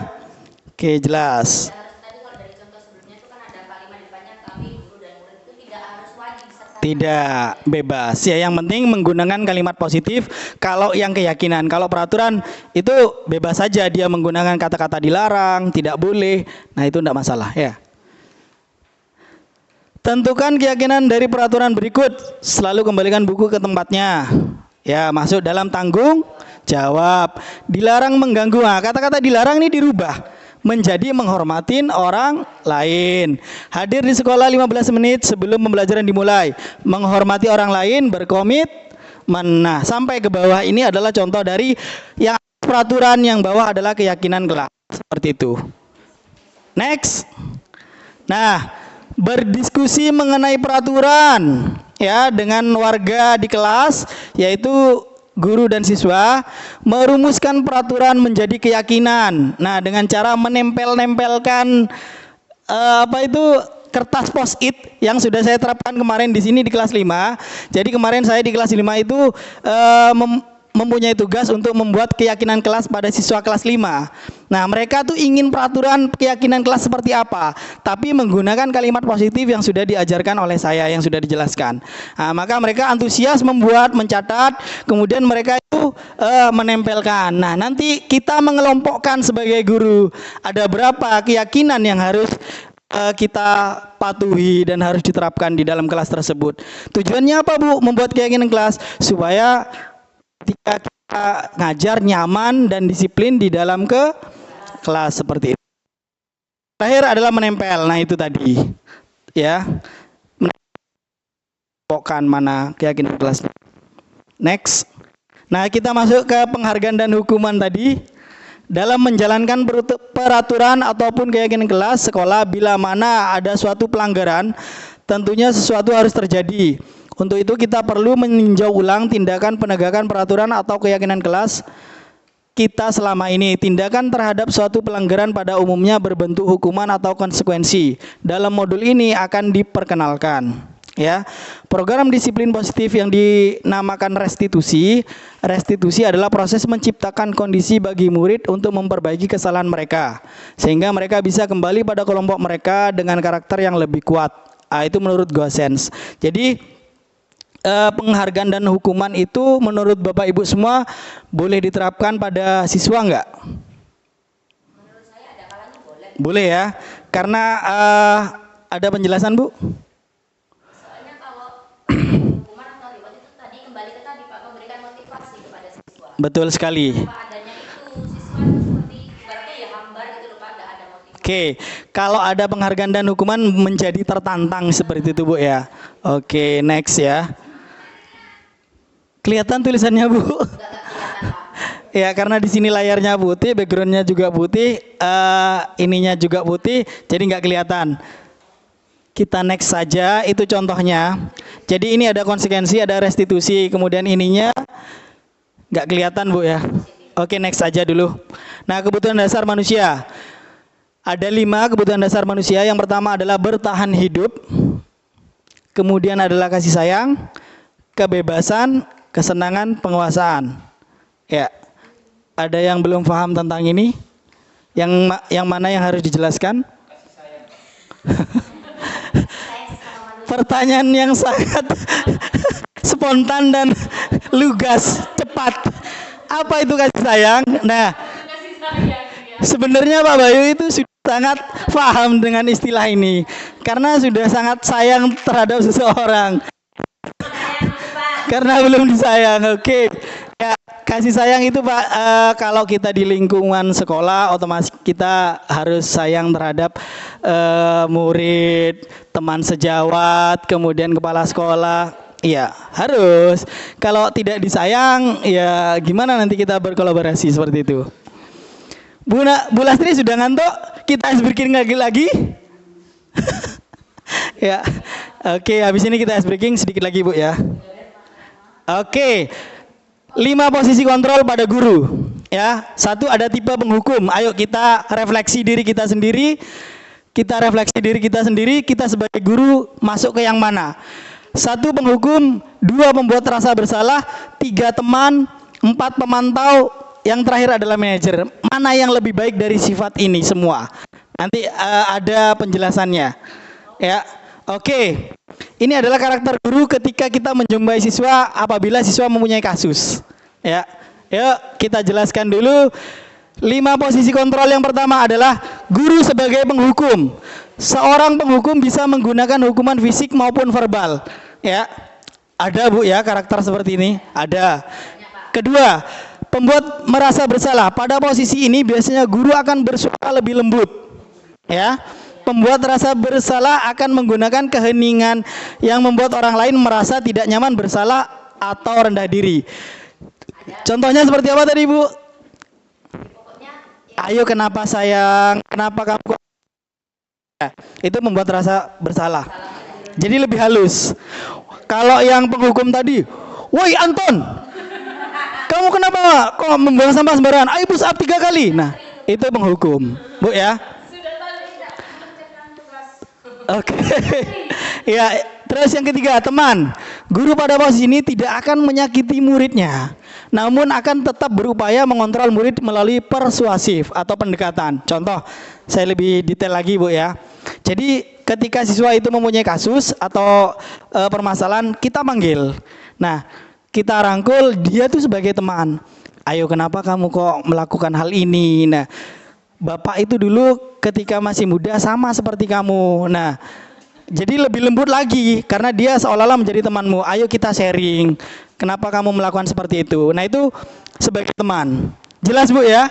Oke, jelas. Tadi kalau dari contoh sebelumnya itu kan ada kalimat di depannya kami guru dan murid itu tidak harus wajib serta Tidak, bebas. Ya, yang penting menggunakan kalimat positif kalau yang keyakinan. Kalau peraturan itu bebas saja dia menggunakan kata-kata dilarang, tidak boleh. Nah, itu tidak masalah, ya. Tentukan keyakinan dari peraturan berikut. Selalu kembalikan buku ke tempatnya. Ya, masuk dalam tanggung jawab. Dilarang mengganggu. Nah, kata-kata dilarang ini dirubah menjadi menghormatin orang lain. Hadir di sekolah 15 menit sebelum pembelajaran dimulai. Menghormati orang lain, berkomitmen. Nah, sampai ke bawah ini adalah contoh dari yang peraturan, yang bawah adalah keyakinan kelas. Seperti itu. Next. Nah, berdiskusi mengenai peraturan ya dengan warga di kelas, yaitu guru dan siswa, merumuskan peraturan menjadi keyakinan. Nah, dengan cara menempel-nempelkan kertas post-it yang sudah saya terapkan kemarin di sini di kelas 5. Jadi kemarin saya di kelas 5 itu mempunyai tugas untuk membuat keyakinan kelas pada siswa kelas 5. Nah, mereka tuh ingin peraturan keyakinan kelas seperti apa, tapi menggunakan kalimat positif yang sudah diajarkan oleh saya, yang sudah dijelaskan. Nah, maka mereka antusias membuat, mencatat, kemudian mereka itu menempelkan. Nah, nanti kita mengelompokkan sebagai guru, ada berapa keyakinan yang harus kita patuhi dan harus diterapkan di dalam kelas tersebut. Tujuannya apa, Bu? Membuat keyakinan kelas supaya ketika kita ngajar nyaman dan disiplin di dalam kelas seperti itu. Terakhir adalah menempel. Nah, itu tadi ya, menempelkan mana keyakinan kelas. Next. Nah, kita masuk ke penghargaan dan hukuman tadi. Dalam menjalankan peraturan ataupun keyakinan kelas sekolah, bila mana ada suatu pelanggaran, tentunya sesuatu harus terjadi. Untuk itu kita perlu meninjau ulang tindakan penegakan peraturan atau keyakinan kelas kita selama ini. Tindakan terhadap suatu pelanggaran pada umumnya berbentuk hukuman atau konsekuensi. Dalam modul ini akan diperkenalkan. Ya, program disiplin positif yang dinamakan restitusi. Restitusi adalah proses menciptakan kondisi bagi murid untuk memperbaiki kesalahan mereka, sehingga mereka bisa kembali pada kelompok mereka dengan karakter yang lebih kuat. Itu menurut Gosens. Jadi penghargaan dan hukuman itu menurut Bapak Ibu semua boleh diterapkan pada siswa enggak? menurut saya ada kalanya boleh. Boleh ya, karena ada penjelasan, Bu? Soalnya kalau hukuman atau reward itu tadi kembali ke tadi Pak, memberikan motivasi kepada siswa. Betul sekali. Tanpa adanya itu siswa itu seperti ibaratnya ya hambar gitu loh Pak, nggak ada motivasi. Oke, kalau ada penghargaan dan hukuman menjadi tertantang seperti itu, Bu ya. Oke, next ya. Kelihatan tulisannya, Bu? Nggak kelihatan Pak. Ya, karena di sini layarnya putih, backgroundnya juga putih, ininya juga putih, jadi nggak kelihatan. Kita next saja, itu contohnya. Jadi ini ada konsekuensi, ada restitusi, kemudian ininya nggak kelihatan, Bu ya. Oke, next saja dulu. Nah, kebutuhan dasar manusia. Ada 5 kebutuhan dasar manusia. Yang pertama adalah bertahan hidup. Kemudian adalah kasih sayang, kebebasan, kesenangan, penguasaan. Ya, ada yang belum paham tentang ini? Yang mana yang harus dijelaskan? Pertanyaan yang sangat spontan dan lugas, cepat. Apa itu kasih sayang? Nah, sebenarnya Pak Bayu itu sudah sangat paham dengan istilah ini, karena sudah sangat sayang terhadap seseorang. Karena belum disayang. Oke. Ya, kasih sayang itu Pak, kalau kita di lingkungan sekolah otomatis kita harus sayang terhadap murid, teman sejawat, kemudian kepala sekolah. Iya, harus. Kalau tidak disayang, ya gimana nanti kita berkolaborasi seperti itu. Bu Lastri sudah ngantuk? Kita ice breaking lagi? Ya, oke. Habis ini kita ice breaking sedikit lagi Bu ya. Oke, 5 posisi kontrol pada guru. Ya, 1 ada tipe penghukum. Ayo kita refleksi diri kita sendiri. Kita refleksi diri kita sendiri. Kita sebagai guru masuk ke yang mana? 1 penghukum, 2 membuat rasa bersalah, 3 teman, 4 pemantau, yang terakhir adalah manajer. Mana yang lebih baik dari sifat ini semua? Nanti ada penjelasannya. Ya, oke. Ini adalah karakter guru ketika kita menjumpai siswa apabila siswa mempunyai kasus. Ya, yuk kita jelaskan dulu. 5 posisi kontrol yang pertama adalah guru sebagai penghukum. Seorang penghukum bisa menggunakan hukuman fisik maupun verbal. Ya, ada Bu ya karakter seperti ini. Ada. Kedua, pembuat merasa bersalah. Pada posisi ini biasanya guru akan bersuara lebih lembut. Ya, pembuat rasa bersalah akan menggunakan keheningan yang membuat orang lain merasa tidak nyaman, bersalah atau rendah diri. Contohnya seperti apa tadi Bu? Ayo kenapa sayang, kenapa kamu? Itu membuat rasa bersalah. Jadi lebih halus. Kalau yang penghukum tadi, woi Anton, kamu kenapa kok membuang sampah sembarangan? Ayo push up 3 kali. Nah, itu penghukum, Bu ya. Oke. Ya, terus yang ketiga, teman. Guru pada posisi ini tidak akan menyakiti muridnya, namun akan tetap berupaya mengontrol murid melalui persuasif atau pendekatan. Contoh, saya lebih detail lagi Bu ya. Jadi ketika siswa itu mempunyai kasus atau permasalahan, kita panggil. Nah, kita rangkul dia tuh sebagai teman. Ayo kenapa kamu kok melakukan hal ini? Nah, Bapak itu dulu ketika masih muda sama seperti kamu. Nah, jadi lebih lembut lagi karena dia seolah-olah menjadi temanmu. Ayo kita sharing. Kenapa kamu melakukan seperti itu? Nah, itu sebagai teman. Jelas Bu ya?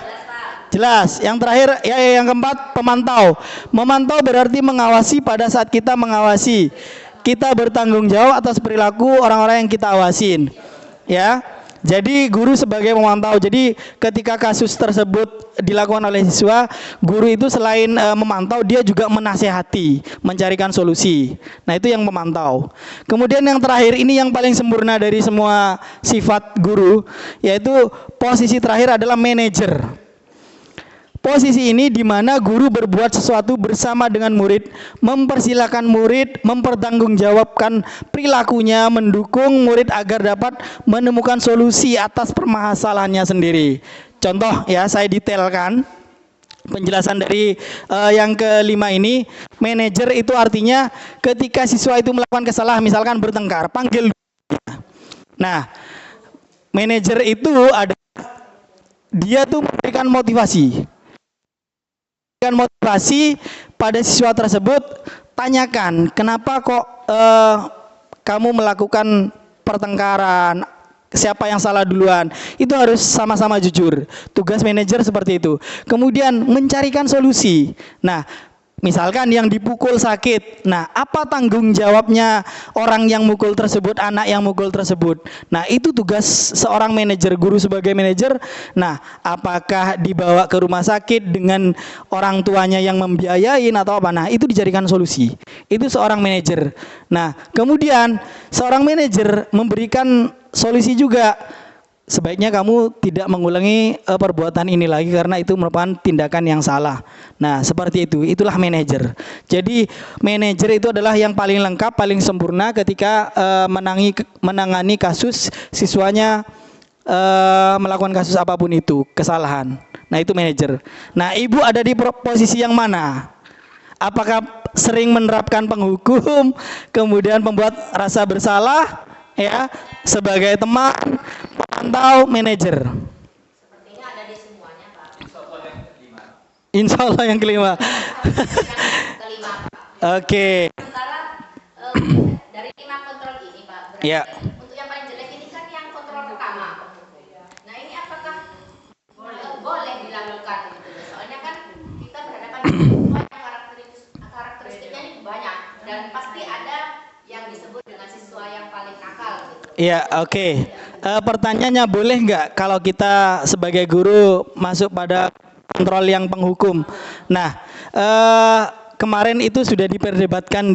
Jelas. Yang terakhir, ya yang keempat, pemantau. Memantau berarti mengawasi. Pada saat kita mengawasi, kita bertanggung jawab atas perilaku orang-orang yang kita awasin. Ya. Jadi guru sebagai pemantau. Jadi ketika kasus tersebut dilakukan oleh siswa, guru itu selain memantau, dia juga menasehati, mencarikan solusi. Nah, itu yang memantau. Kemudian yang terakhir, ini yang paling sempurna dari semua sifat guru, yaitu posisi terakhir adalah manajer. Posisi ini di mana guru berbuat sesuatu bersama dengan murid, mempersilahkan murid, mempertanggungjawabkan perilakunya, mendukung murid agar dapat menemukan solusi atas permasalahannya sendiri. Contoh ya, saya detailkan penjelasan dari yang kelima ini. Manajer itu artinya ketika siswa itu melakukan kesalahan, misalkan bertengkar, panggil. Nah, manajer itu ada, dia tuh memberikan motivasi. Pada siswa tersebut, tanyakan kenapa kok kamu melakukan pertengkaran, siapa yang salah duluan. Itu harus sama-sama jujur. Tugas manajer seperti itu. Kemudian mencarikan solusi. Nah, misalkan yang dipukul sakit. Nah, apa tanggung jawabnya orang yang mukul tersebut, anak yang mukul tersebut? Nah, itu tugas seorang manajer, guru sebagai manajer. Nah, apakah dibawa ke rumah sakit dengan orang tuanya yang membiayain atau apa? Nah, itu dicarikan solusi. Itu seorang manajer. Nah, kemudian seorang manajer memberikan solusi juga. Sebaiknya kamu tidak mengulangi perbuatan ini lagi karena itu merupakan tindakan yang salah. Nah, seperti itu. Itulah manajer. Jadi, manajer itu adalah yang paling lengkap, paling sempurna ketika menangani kasus siswanya melakukan kasus apapun itu, kesalahan. Nah, itu manajer. Nah, Ibu ada di posisi yang mana? Apakah sering menerapkan penghukum, kemudian membuat rasa bersalah, ya, sebagai teman, pemantau, manajer? Sepertinya ada di semuanya, Pak. Insya Allah yang kelima. Kelima, Pak. Oke. Sementara dari 5 kontrol ini, Pak, berarti Ya. untuk yang paling jelek ini kan yang kontrol pertama. Nah, ini boleh dilakukan gitu. Soalnya kan kita berhadapan dengan siswa yang karakteristiknya ini banyak dan pasti ada yang disebut dengan siswa yang paling nakal gitu. Iya, oke. Pertanyaannya, boleh nggak kalau kita sebagai guru masuk pada kontrol yang penghukum? Nah, kemarin itu sudah diperdebatkan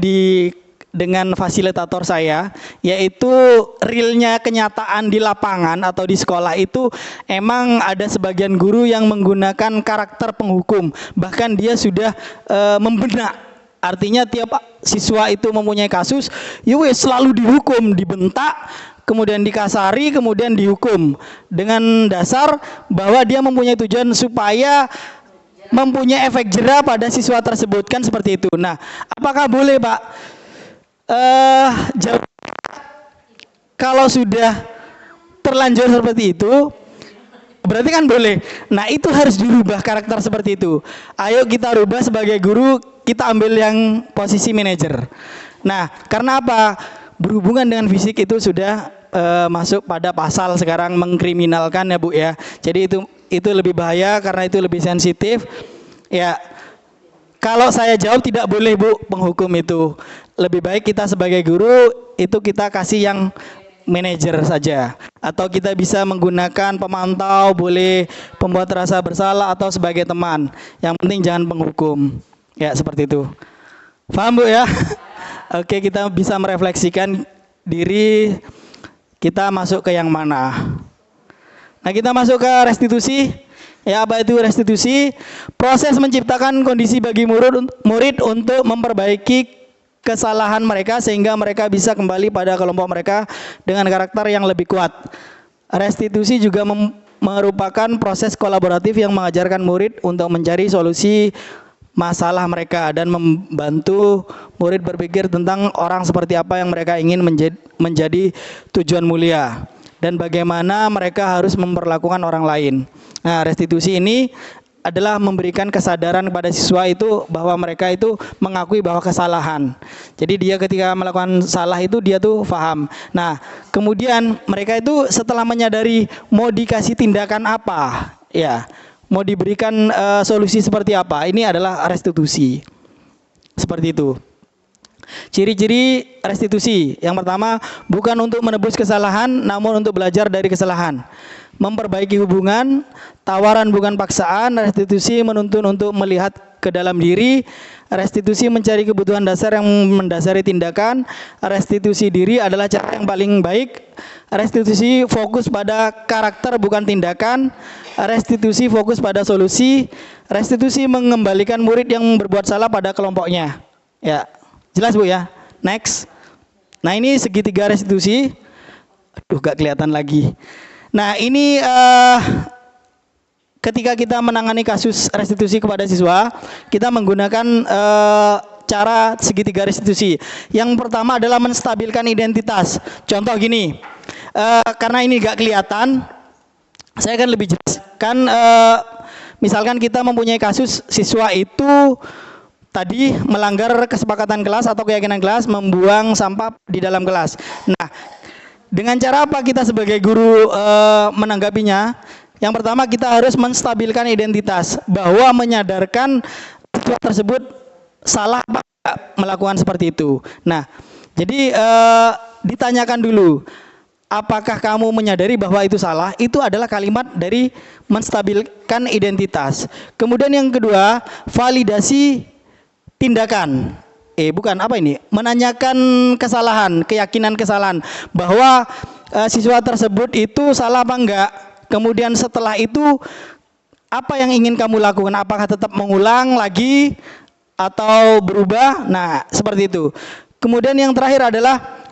dengan fasilitator saya, yaitu realnya kenyataan di lapangan atau di sekolah itu emang ada sebagian guru yang menggunakan karakter penghukum, bahkan dia sudah membenak. Artinya tiap siswa itu mempunyai kasus, selalu dihukum, dibentak, kemudian dikasari, kemudian dihukum dengan dasar bahwa dia mempunyai tujuan supaya mempunyai efek jera pada siswa tersebut, kan seperti itu. Nah, apakah boleh, Pak? Kalau sudah terlanjur seperti itu, berarti kan boleh. Nah, itu harus dirubah karakter seperti itu. Ayo kita rubah sebagai guru, kita ambil yang posisi manajer. Nah, karena apa? Berhubungan dengan fisik itu sudah masuk pada pasal sekarang mengkriminalkan ya Bu ya. Jadi itu lebih bahaya karena itu lebih sensitif. Ya, kalau saya jawab tidak boleh Bu penghukum itu. Lebih baik kita sebagai guru itu kita kasih yang manajer saja, atau kita bisa menggunakan pemantau, boleh pembuat rasa bersalah atau sebagai teman. Yang penting jangan penghukum. Ya, seperti itu. Paham Bu ya? Oke, kita bisa merefleksikan diri kita masuk ke yang mana. Nah, kita masuk ke restitusi. Ya, apa itu restitusi? Proses menciptakan kondisi bagi murid untuk memperbaiki kesalahan mereka sehingga mereka bisa kembali pada kelompok mereka dengan karakter yang lebih kuat. Restitusi juga merupakan proses kolaboratif yang mengajarkan murid untuk mencari solusi masalah mereka dan membantu murid berpikir tentang orang seperti apa yang mereka ingin menjadi tujuan mulia dan bagaimana mereka harus memperlakukan orang lain. Nah, restitusi ini adalah memberikan kesadaran kepada siswa itu bahwa mereka itu mengakui bahwa kesalahan. Jadi dia ketika melakukan salah itu dia tuh paham. Nah, kemudian mereka itu setelah menyadari mau dikasih tindakan apa, ya, mau diberikan solusi seperti apa, ini adalah restitusi. Seperti itu. Ciri-ciri restitusi. Yang pertama, bukan untuk menebus kesalahan, namun untuk belajar dari kesalahan. Memperbaiki hubungan, tawaran bukan paksaan. Restitusi menuntun untuk melihat ke dalam diri. Restitusi mencari kebutuhan dasar yang mendasari tindakan. Restitusi diri adalah cara yang paling baik. Restitusi fokus pada karakter bukan tindakan. Restitusi fokus pada solusi. Restitusi mengembalikan murid yang berbuat salah pada kelompoknya. Ya, jelas Bu ya. Next. Nah, ini segitiga restitusi. Aduh, gak kelihatan lagi. Nah, ini ketika kita menangani kasus restitusi kepada siswa, kita menggunakan cara segitiga restitusi. Yang pertama adalah menstabilkan identitas. Contoh gini, karena ini gak kelihatan, saya akan lebih jelaskan. Misalkan kita mempunyai kasus siswa itu tadi melanggar kesepakatan kelas atau keyakinan kelas, membuang sampah di dalam kelas. Nah, dengan cara apa kita sebagai guru menanggapinya? Yang pertama kita harus menstabilkan identitas, bahwa menyadarkan siswa tersebut salah apa melakukan seperti itu. Nah, jadi ditanyakan dulu, apakah kamu menyadari bahwa itu salah? Itu adalah kalimat dari menstabilkan identitas. Kemudian yang kedua, validasi tindakan. Menanyakan kesalahan, keyakinan kesalahan, bahwa siswa tersebut itu salah apa enggak. Kemudian setelah itu apa yang ingin kamu lakukan? Apakah tetap mengulang lagi atau berubah? Nah, seperti itu. Kemudian yang terakhir adalah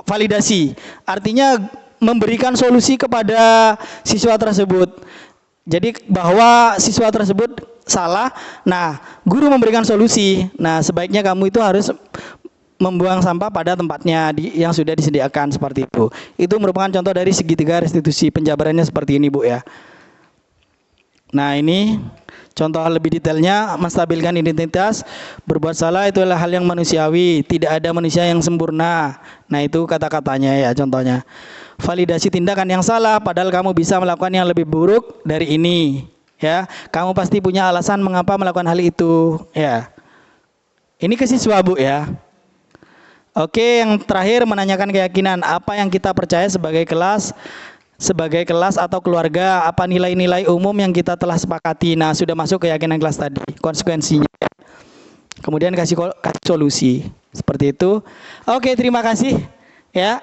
validasi. Artinya memberikan solusi kepada siswa tersebut. Jadi bahwa siswa tersebut salah, nah guru memberikan solusi. Nah, sebaiknya kamu itu harus membuang sampah pada tempatnya yang sudah disediakan, seperti itu. Itu merupakan contoh dari segitiga restitusi. Penjabarannya seperti ini Bu ya. Nah, ini contoh lebih detailnya, menstabilkan identitas. Berbuat salah itu adalah hal yang manusiawi, tidak ada manusia yang sempurna. Nah, itu kata-katanya ya, contohnya. validasi tindakan yang salah padahal kamu bisa melakukan yang lebih buruk dari ini. Ya, kamu pasti punya alasan mengapa melakukan hal itu. Ya, ini ke siswa Bu ya. Oke, yang terakhir menanyakan keyakinan apa yang kita percaya sebagai kelas atau keluarga, apa nilai-nilai umum yang kita telah sepakati. Nah, sudah masuk keyakinan kelas tadi, konsekuensinya. Kemudian kasih solusi seperti itu. Oke, terima kasih. Ya,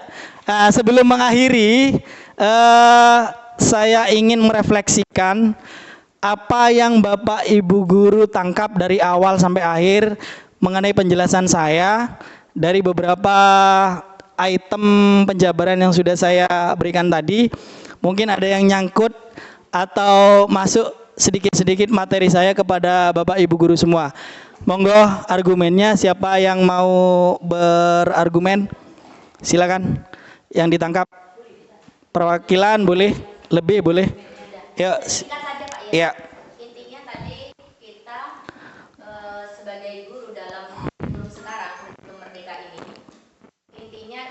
sebelum mengakhiri, saya ingin merefleksikan apa yang Bapak Ibu guru tangkap dari awal sampai akhir mengenai penjelasan saya dari beberapa item penjabaran yang sudah saya berikan tadi. Mungkin ada yang nyangkut atau masuk sedikit-sedikit materi saya kepada Bapak Ibu guru semua. Monggo argumennya, siapa yang mau berargumen? Silakan. Yang ditangkap perwakilan boleh, lebih boleh. Yuk. Singkat saja Pak Ya. Intinya tadi kita sebagai guru dalam kurikulum sekarang, kurikulum merdeka ini, intinya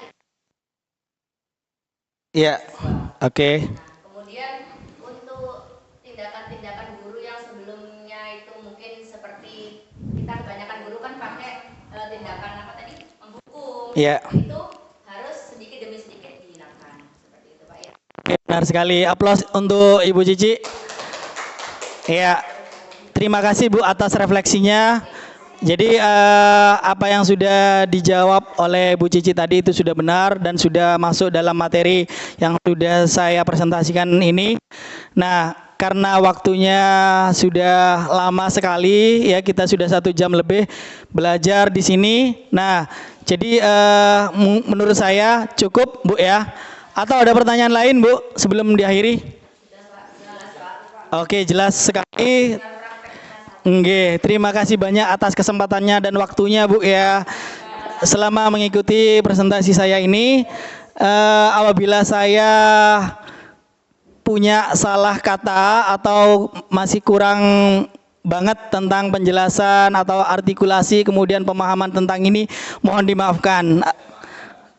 Ya. Oke. kemudian untuk tindakan-tindakan guru yang sebelumnya itu mungkin seperti kita kebanyakan guru kan pakai tindakan apa tadi, menghukum. Ya. Itu harus sedikit demi sedikit dihilangkan seperti itu Pak ya. Oke, benar sekali. Aplaus untuk Ibu Cici. Ya, terima kasih Bu atas refleksinya. Jadi apa yang sudah dijawab oleh Bu Cici tadi itu sudah benar dan sudah masuk dalam materi yang sudah saya presentasikan ini. Nah, karena waktunya sudah lama sekali ya, kita sudah 1 jam lebih belajar di sini. Nah, jadi menurut saya cukup Bu ya. Atau ada pertanyaan lain Bu sebelum diakhiri? Oke, jelas sekali. Oke, terima kasih banyak atas kesempatannya dan waktunya Bu ya. Selama mengikuti presentasi saya ini, apabila saya punya salah kata atau masih kurang banget tentang penjelasan atau artikulasi kemudian pemahaman tentang ini, mohon dimaafkan.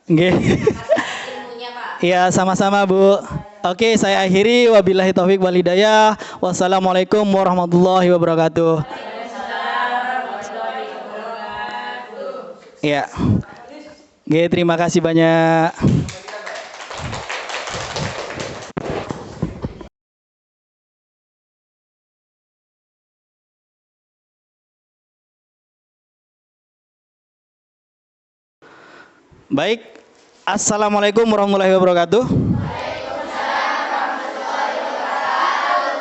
Oke. Ilmunya Pak. Ya, sama-sama Bu. Oke, saya akhiri. Wabillahi taufik wal hidayah. Wassalamualaikum warahmatullahi wabarakatuh. Ya. Oke, terima kasih banyak. Baik. Assalamualaikum warahmatullahi wabarakatuh.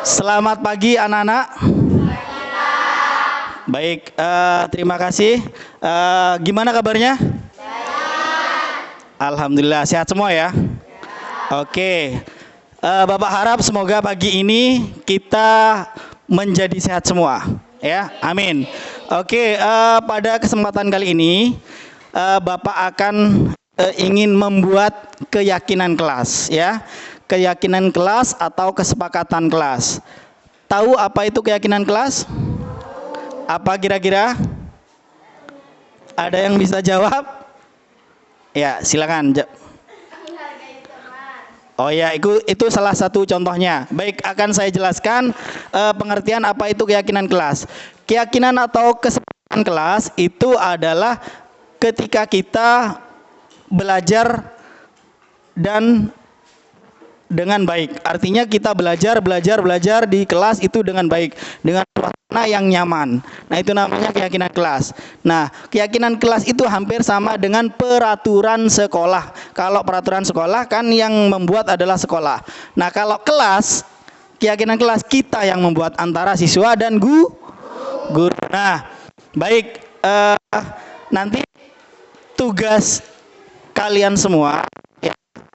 Selamat pagi anak-anak. Baik, terima kasih. Gimana kabarnya? Alhamdulillah sehat semua ya. Oke, Bapak harap semoga pagi ini kita menjadi sehat semua. Ya, amin. Oke, pada kesempatan kali ini Bapak akan ingin membuat keyakinan kelas, ya. Keyakinan kelas atau kesepakatan kelas. Tahu apa itu keyakinan kelas? Apa kira-kira? Ada yang bisa jawab? Ya, silakan. Oh ya, itu salah satu contohnya. Baik, akan saya jelaskan pengertian apa itu keyakinan kelas. Keyakinan atau kesepakatan kelas itu adalah ketika kita belajar dan dengan baik. Artinya kita belajar di kelas itu dengan baik, dengan suasana yang nyaman. Nah, itu namanya keyakinan kelas. Nah, keyakinan kelas itu hampir sama dengan peraturan sekolah. Kalau peraturan sekolah kan yang membuat adalah sekolah. Nah, kalau kelas, keyakinan kelas kita yang membuat antara siswa dan guru. Nah, baik, nanti tugas kalian semua,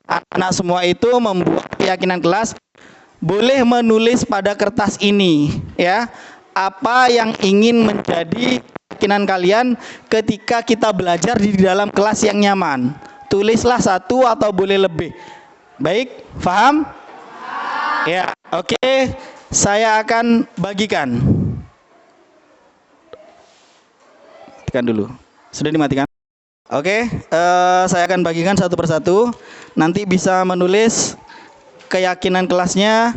anak-anak semua itu membuat keyakinan kelas, boleh menulis pada kertas ini ya, apa yang ingin menjadi keyakinan kalian ketika kita belajar di dalam kelas yang nyaman. Tulislah 1 atau boleh lebih. Baik, paham? Ya, oke. Saya akan bagikan. Matikan dulu. Sudah dimatikan? Oke, saya akan bagikan satu persatu. nanti bisa menulis keyakinan kelasnya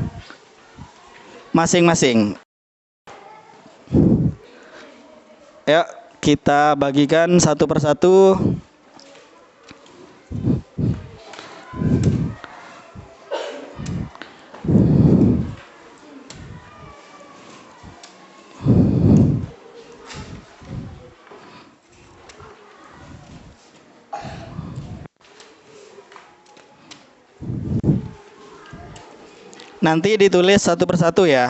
masing-masing. Yuk, kita bagikan satu persatu. Nanti ditulis satu persatu ya.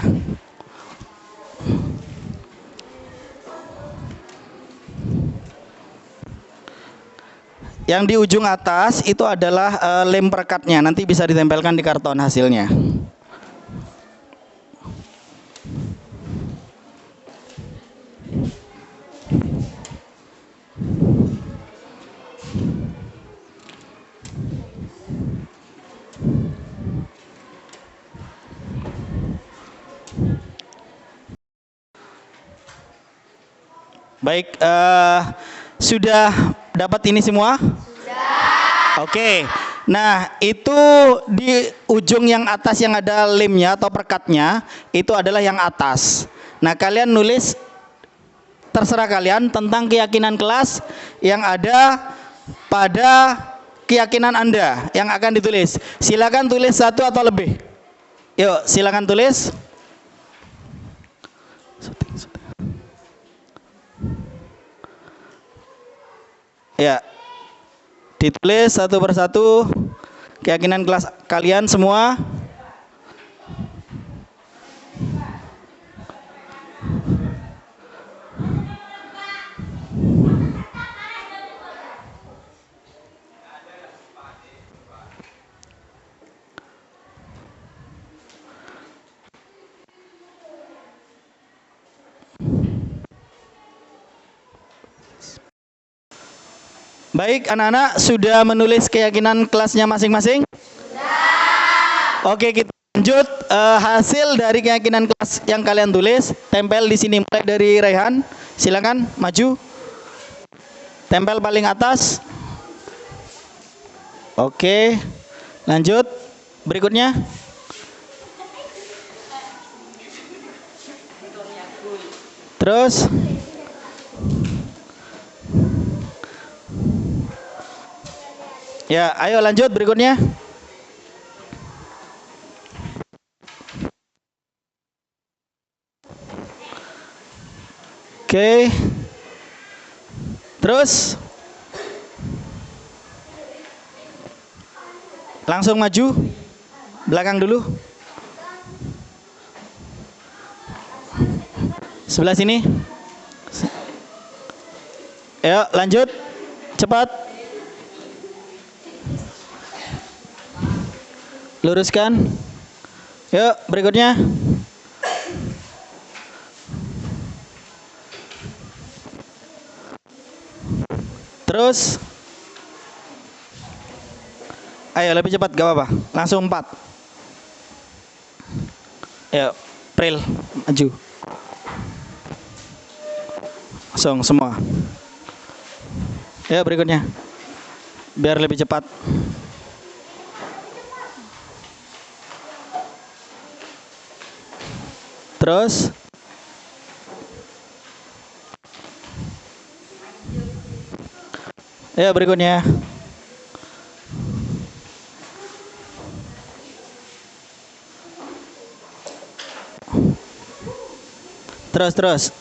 Yang di ujung atas itu adalah lem perekatnya. Nanti bisa ditempelkan di karton hasilnya. Baik, sudah dapat ini semua? Sudah. Oke. Nah, itu di ujung yang atas yang ada lemnya atau perekatnya, itu adalah yang atas. Nah, kalian nulis terserah kalian tentang keyakinan kelas yang ada pada keyakinan Anda yang akan ditulis. Silakan tulis satu atau lebih. Yuk, silakan tulis. Ya, ditulis satu persatu keyakinan kelas kalian semua. Baik, anak-anak sudah menulis keyakinan kelasnya masing-masing? Sudah. Oke, kita lanjut. Hasil dari keyakinan kelas yang kalian tulis, tempel di sini. Mulai dari Raihan, silakan maju. Tempel paling atas. Oke, lanjut. Berikutnya. Terus. Ya, ayo lanjut berikutnya. Oke. Terus. Langsung maju. Belakang dulu. Sebelah sini. Ayo lanjut. Cepat. Luruskan. Yuk, berikutnya. Terus. Ayo lebih cepat, gak apa-apa. Langsung 4. Yuk, Pril, maju. Langsung semua. Yuk, berikutnya. Biar lebih cepat. Terus. Ya, berikutnya. Terus.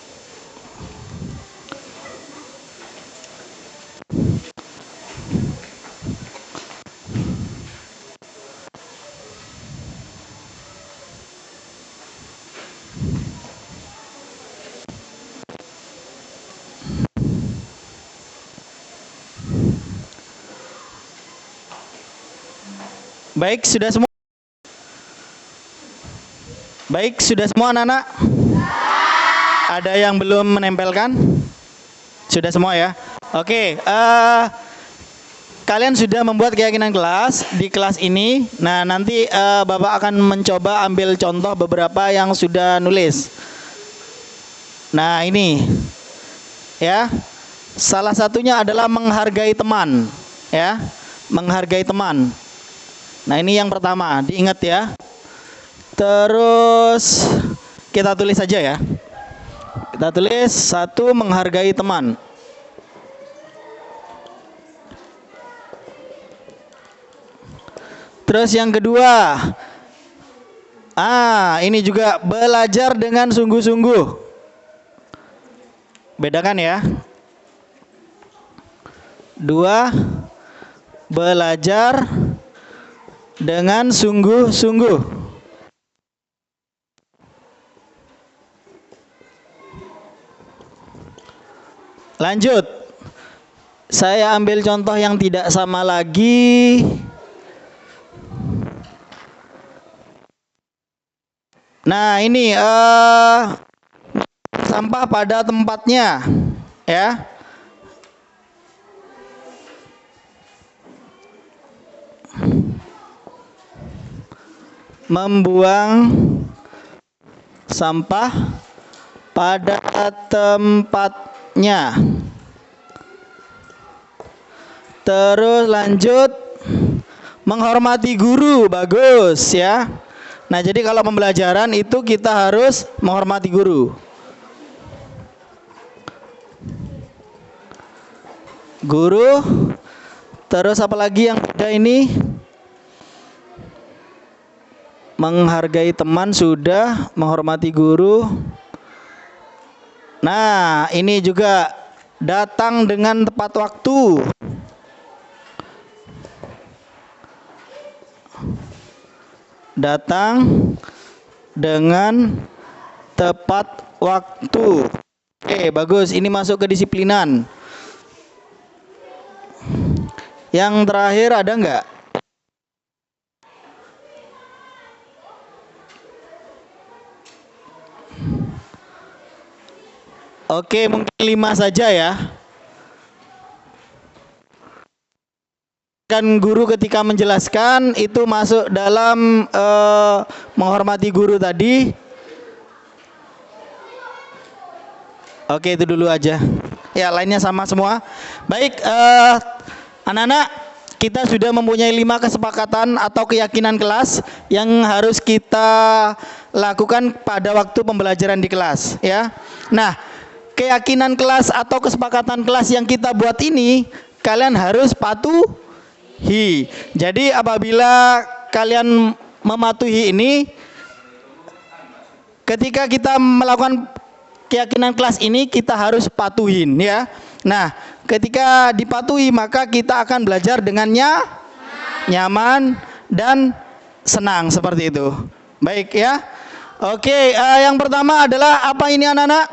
Baik, sudah semua. Baik, sudah semua anak-anak? Ada yang belum menempelkan? Sudah semua ya? Oke, kalian sudah membuat keyakinan kelas di kelas ini. Nah, nanti Bapak akan mencoba ambil contoh beberapa yang sudah nulis. Nah, ini. Ya. Salah satunya adalah menghargai teman, ya. Menghargai teman. Nah, ini yang pertama, diingat ya. Terus kita tulis saja ya. Kita tulis 1, menghargai teman. Terus yang kedua, ini juga belajar dengan sungguh-sungguh. Bedakan ya. 2, belajar dengan sungguh-sungguh. Lanjut. Saya ambil contoh yang tidak sama lagi. Nah, ini sampah pada tempatnya, ya. Membuang sampah pada tempatnya. Terus lanjut, menghormati guru, bagus ya. Nah, jadi kalau pembelajaran itu kita harus menghormati guru. Guru, terus apa lagi yang beda ini? Menghargai teman sudah, menghormati guru. Nah, ini juga datang dengan tepat waktu. Datang dengan tepat waktu. Oke, bagus. Ini masuk kedisiplinan. Yang terakhir ada nggak? Oke, mungkin 5 saja ya. Kan guru ketika menjelaskan itu masuk dalam menghormati guru tadi. Oke, itu dulu aja. Ya, lainnya sama semua. Baik, anak-anak, kita sudah mempunyai 5 kesepakatan atau keyakinan kelas yang harus kita lakukan pada waktu pembelajaran di kelas, ya. Nah, keyakinan kelas atau kesepakatan kelas yang kita buat ini kalian harus patuhi. Jadi apabila kalian mematuhi ini, ketika kita melakukan keyakinan kelas ini kita harus patuhin ya. Nah, ketika dipatuhi maka kita akan belajar dengan nyaman dan senang seperti itu. Baik ya. Oke, yang pertama adalah apa ini anak-anak?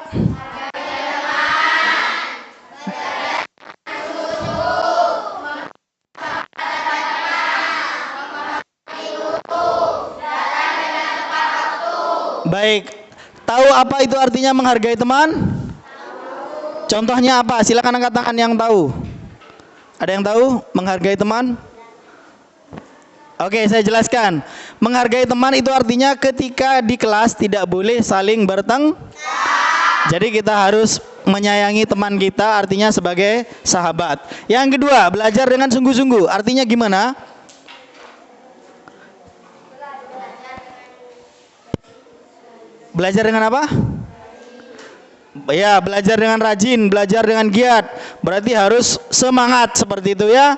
Baik, tahu apa itu artinya menghargai teman? Contohnya apa? Silakan angkat tangan yang tahu. Ada yang tahu menghargai teman? Oke, saya jelaskan. Menghargai teman itu artinya ketika di kelas tidak boleh saling bertengkar. Jadi kita harus menyayangi teman kita, artinya sebagai sahabat. Yang kedua, belajar dengan sungguh-sungguh. Artinya gimana? Belajar dengan apa? Ya, belajar dengan rajin, belajar dengan giat. Berarti harus semangat seperti itu ya.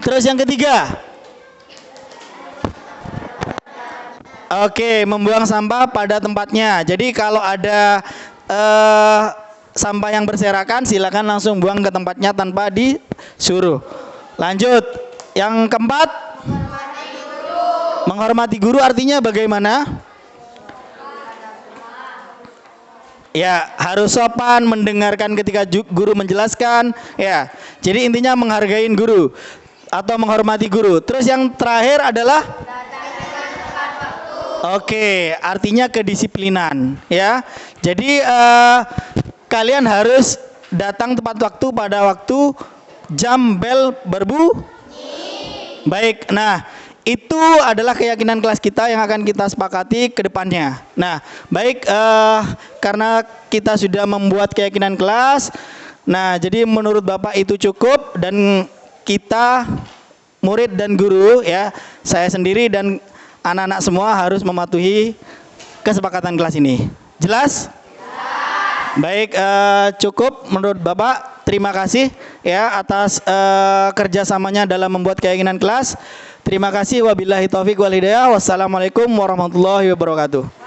Terus yang ketiga. Oke, membuang sampah pada tempatnya. Jadi kalau ada sampah yang berserakan, silakan langsung buang ke tempatnya tanpa disuruh. Lanjut. Yang keempat. Menghormati guru artinya bagaimana? Ya, harus sopan, mendengarkan ketika guru menjelaskan. Ya, jadi intinya menghargai guru atau menghormati guru. Terus yang terakhir adalah oke, artinya kedisiplinan. Ya, jadi kalian harus datang tepat waktu pada waktu jam bel berbunyi. Baik, nah itu adalah keyakinan kelas kita yang akan kita sepakati ke depannya. Nah, baik, karena kita sudah membuat keyakinan kelas, nah jadi menurut Bapak itu cukup dan kita murid dan guru ya, saya sendiri dan anak-anak semua harus mematuhi kesepakatan kelas ini. Jelas? Baik, cukup menurut Bapak. Terima kasih ya atas kerjasamanya dalam membuat keyakinan kelas. Terima kasih. Wabillahi taufiq wal hidayah. Wassalamualaikum warahmatullahi wabarakatuh.